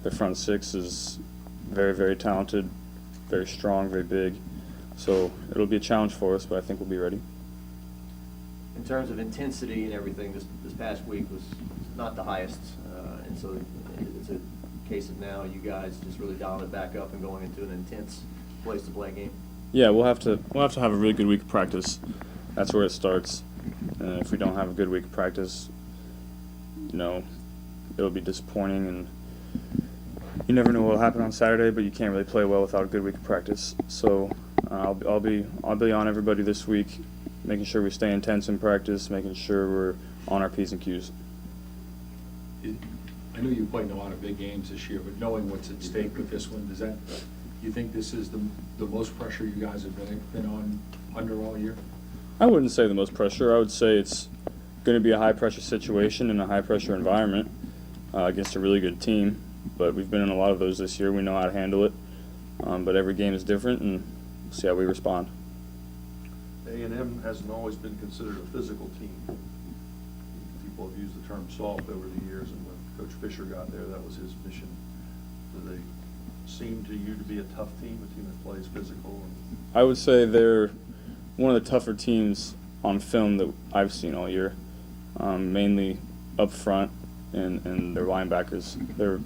Their front six is very, very talented, very strong, very big. So it'll be a challenge for us, but I think we'll be ready. In terms of intensity and everything, this past week was not the highest, and so it's a case of now you guys just really dialing it back up and going into an intense place to play a game. Yeah, we'll have to have a really good week of practice. That's where it starts. If we don't have a good week of practice, you know, it'll be disappointing, and you never know what will happen on Saturday, but you can't really play well without a good week of practice. So I'll be on everybody this week, making sure we stay intense in practice, making sure we're on our P's and Q's. I know you played in a lot of big games this year, but knowing what's at stake with this one, you think this is the most pressure you guys have been under all year? I wouldn't say the most pressure. I would say it's going to be a high-pressure situation in a high-pressure environment against a really good team. But we've been in a lot of those this year. We know how to handle it. But every game is different, and we'll see how we respond. A&M hasn't always been considered a physical team. People have used the term soft over the years, and when Coach Fisher got there, that was his mission. Do they seem to you to be a tough team, a team that plays physical? I would say they're one of the tougher teams on film that I've seen all year, mainly up front and their linebackers. They're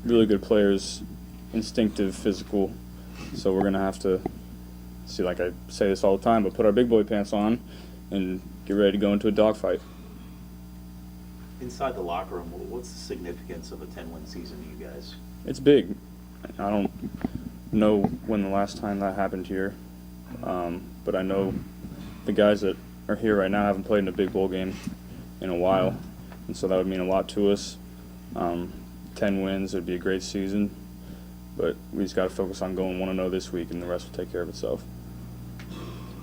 really good players, instinctive, physical, so we're going to have to see, like I say this all the time, but put our big boy pants on and get ready to go into a dogfight. Inside the locker room, what's the significance of a 10-win season to you guys? It's big. I don't know when the last time that happened here, but I know the guys that are here right now haven't played in a big bowl game in a while, and so that would mean a lot to us. 10 wins would be a great season, but we just got to focus on going 1-0 this week, and the rest will take care of itself.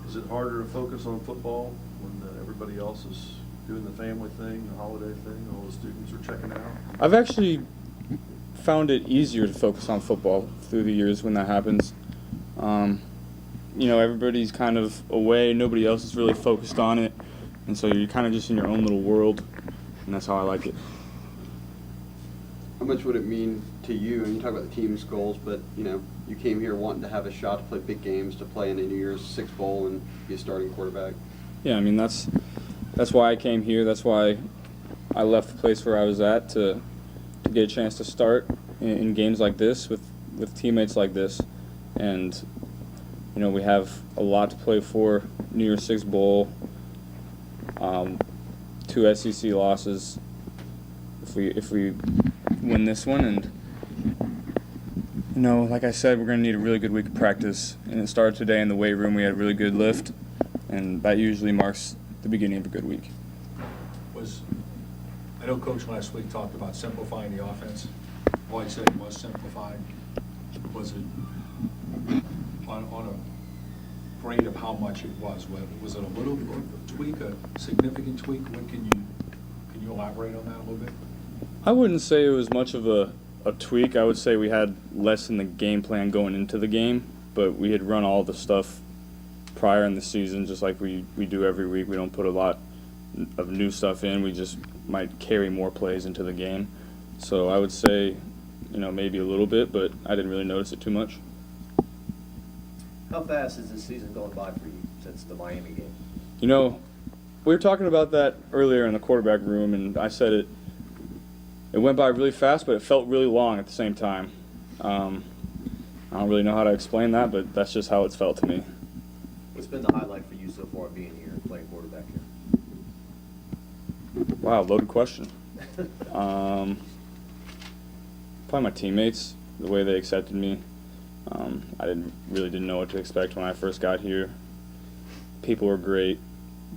Is it harder to focus on football when everybody else is doing the family thing, the holiday thing, all the students are checking out? I've actually found it easier to focus on football through the years when that happens. You know, everybody's kind of away, nobody else is really focused on it, and so you're kind of just in your own little world, and that's how I like it. How much would it mean to you, and you talk about the team's goals, but you know, you came here wanting to have a shot to play big games, to play in a New Year's Six Bowl and be a starting quarterback? Yeah, I mean, that's why I came here. That's why I left the place where I was at to get a chance to start in games like this with teammates like this. And, you know, we have a lot to play for. New Year's Six Bowl, 2 SEC losses. If we win this one, and you know, like I said, we're going to need a really good week of practice. And it started today in the weight room. We had a really good lift, and that usually marks the beginning of a good week. I know Coach last week talked about simplifying the offense. Boyd said it was simplified. Was it on a grade of how much it was? Was it a little tweak, a significant tweak? Can you elaborate on that a little bit? I wouldn't say it was much of a tweak. I would say we had less in the game plan going into the game, but we had run all the stuff prior in the season, just like we do every week. We don't put a lot of new stuff in. We just might carry more plays into the game. So I would say, you know, maybe a little bit, but I didn't really notice it too much. How fast is this season going by for you since the Miami game? You know, we were talking about that earlier in the quarterback room, and I said it went by really fast, but it felt really long at the same time. I don't really know how to explain that, but that's just how it's felt to me. What's been the highlight for you so far being here and playing quarterback here? Wow, loaded question. Probably my teammates, the way they accepted me. I really didn't know what to expect when I first got here. People are great,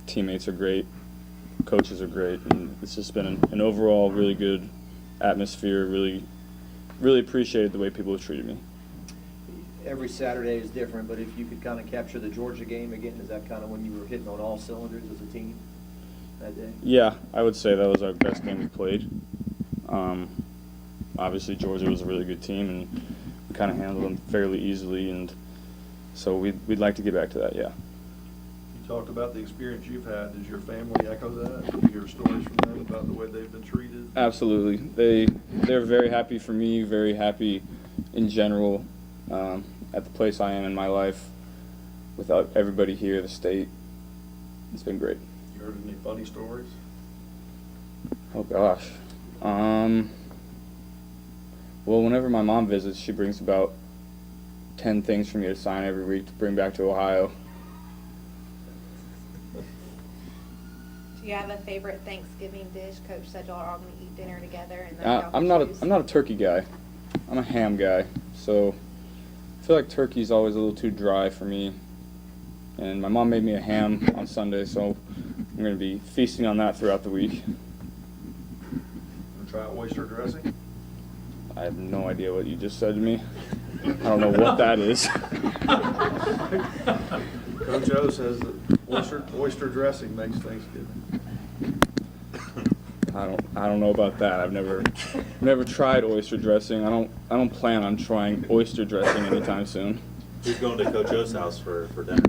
teammates are great, coaches are great, and it's just been an overall really good atmosphere. Really appreciated the way people have treated me. Every Saturday is different, but if you could kind of capture the Georgia game again, is that kind of when you were hitting on all cylinders as a team that day? Yeah, I would say that was our best game we played. Obviously, Georgia was a really good team, and we kind of handled them fairly easily, and so we'd like to get back to that, yeah. You talked about the experience you've had. Does your family echo that? Do you hear stories from them about the way they've been treated? Absolutely. They're very happy for me, very happy in general at the place I am in my life. Without everybody here, the state, it's been great. You heard any funny stories? Oh gosh. Well, whenever my mom visits, she brings about 10 things for me to sign every week to bring back to Ohio. Do you have a favorite Thanksgiving dish? Coach said y'all are all going to eat dinner together. And then I'm not a turkey guy. I'm a ham guy. So I feel like turkey's always a little too dry for me. And my mom made me a ham on Sunday, so I'm going to be feasting on that throughout the week. Try oyster dressing? I have no idea what you just said to me. I don't know what that is. Coach O says that oyster dressing makes Thanksgiving. I don't know about that. I've never tried oyster dressing. I don't plan on trying oyster dressing anytime soon. Who's going to Coach O's house for dinner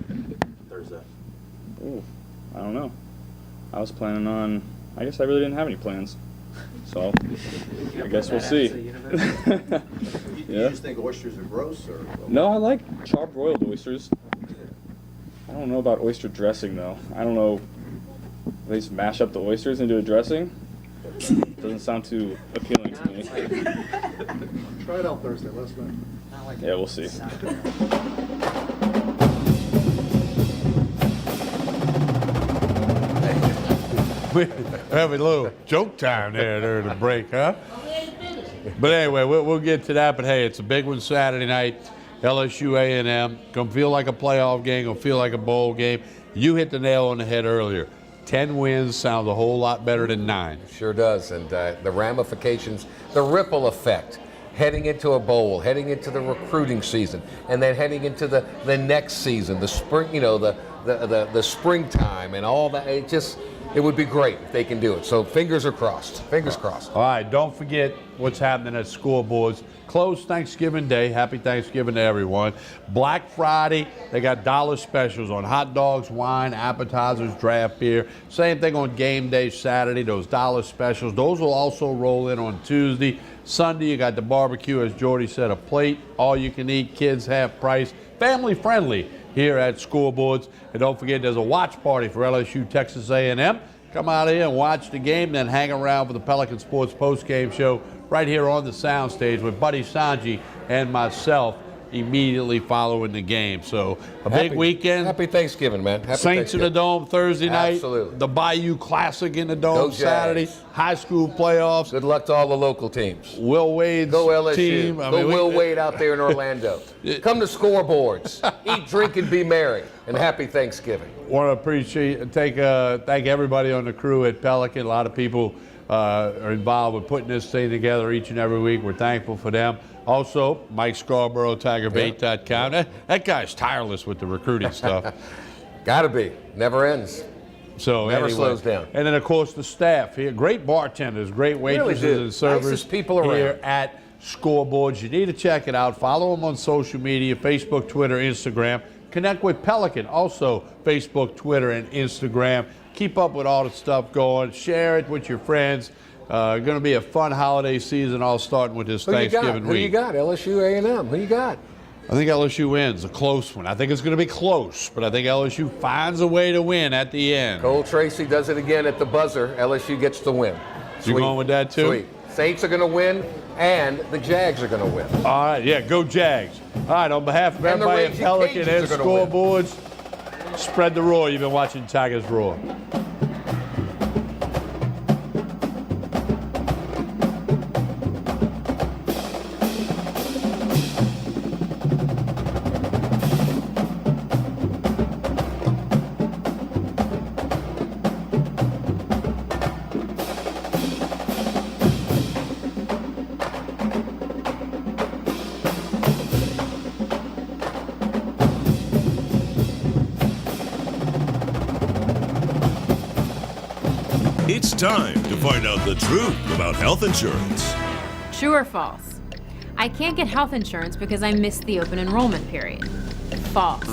Thursday? Ooh, I don't know. I was planning on. I guess I really didn't have any plans. So I guess we'll see. You Yeah. just think oysters are gross, or? No, I like char-broiled oysters. I don't know about oyster dressing though. I don't know. They just mash up the oysters and do a dressing. Doesn't sound too appealing to me. Try it out Thursday, let us know. Yeah, we'll see. We have a little joke time there during the break, huh? But anyway, we'll get to that. But hey, it's a big one Saturday night. LSU A&M. Gonna feel like a playoff game. Gonna feel like a bowl game. You hit the nail on the head earlier. 10 wins sounds a whole lot better than 9. Sure does. And the ramifications, the ripple effect, heading into a bowl, heading into the recruiting season, and then heading into the next season, the spring, the springtime and all that. It would be great if they can do it. So fingers are crossed. Fingers crossed. All right, don't forget what's happening at scoreboards. Closed Thanksgiving Day. Happy Thanksgiving to everyone. Black Friday, they got dollar specials on hot dogs, wine, appetizers, draft beer. Same thing on game day Saturday, those dollar specials. Those will also roll in on Tuesday. Sunday, you got the barbecue, as Jordy said, a plate, all you can eat, kids half price, family friendly here at Scoreboards. And don't forget, there's a watch party for LSU Texas A&M. Come out here and watch the game, then hang around for the Pelican Sports post-game show right here on the soundstage with Buddy Sanji and myself immediately following the game. So a big weekend. Happy Thanksgiving, man. Happy Saints in the Dome Thursday night. Absolutely. The Bayou Classic in the Go Dome Jags. Saturday. High school playoffs. Good luck to all the local teams. Will Wade's Go LSU. team. Go Will Wade out there in Orlando. Come to Scoreboards. Eat, drink, and be merry. And happy Thanksgiving. Want to thank everybody on the crew at Pelican. A lot of people are involved with putting this thing together each and every week. We're thankful for them. Also, Mike Scarborough, TigerBait.com. That guy's tireless with the recruiting stuff. Gotta be. Never ends. So Never anyway, slows down. And then, of course, the staff here. Great bartenders, great waitresses do. and servers Nicest people around. here at Scoreboards. You need to check it out. Follow them on social media, Facebook, Twitter, Instagram. Connect with Pelican, also Facebook, Twitter, and Instagram. Keep up with all the stuff going. Share it with your friends. Going to be a fun holiday season, all starting with this Thanksgiving week. Who you got? LSU, A&M. Who you got? I think LSU wins, a close one. I think it's going to be close, but I think LSU finds a way to win at the end. Cole Tracy does it again at the buzzer. LSU gets the win. You going with that too? Sweet. Saints are going to win, and the Jags are going to win. All right, yeah, go Jags. All right, on behalf of And the everybody at Raging Pelican Cajuns and are gonna win. Scoreboards, spread the roar. You've been watching Tigers Roar. It's time to find out the truth about health insurance. True or false? I can't get health insurance because I missed the open enrollment period. False.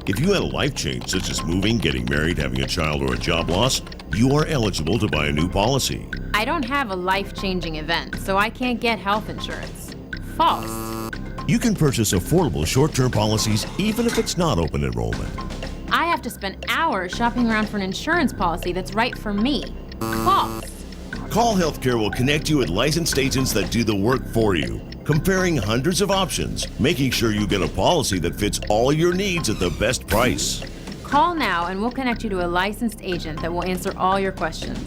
If you had a life change, such as moving, getting married, having a child, or a job loss, you are eligible to buy a new policy. I don't have a life-changing event, so I can't get health insurance. False. You can purchase affordable short-term policies even if it's not open enrollment. I have to spend hours shopping around for an insurance policy that's right for me. False. Call Healthcare will connect you with licensed agents that do the work for you, comparing hundreds of options, making sure you get a policy that fits all your needs at the best price. Call now and we'll connect you to a licensed agent that will answer all your questions.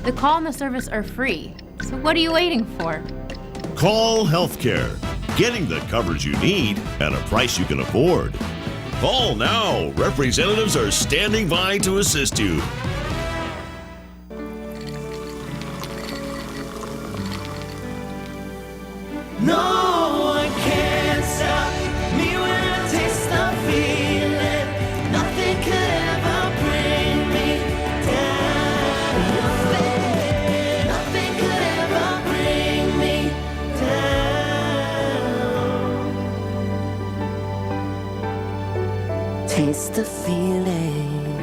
The call and the service are free, so what are you waiting for? Call Healthcare, getting the coverage you need at a price you can afford. Call now. Representatives are standing by to assist you. Taste the feeling.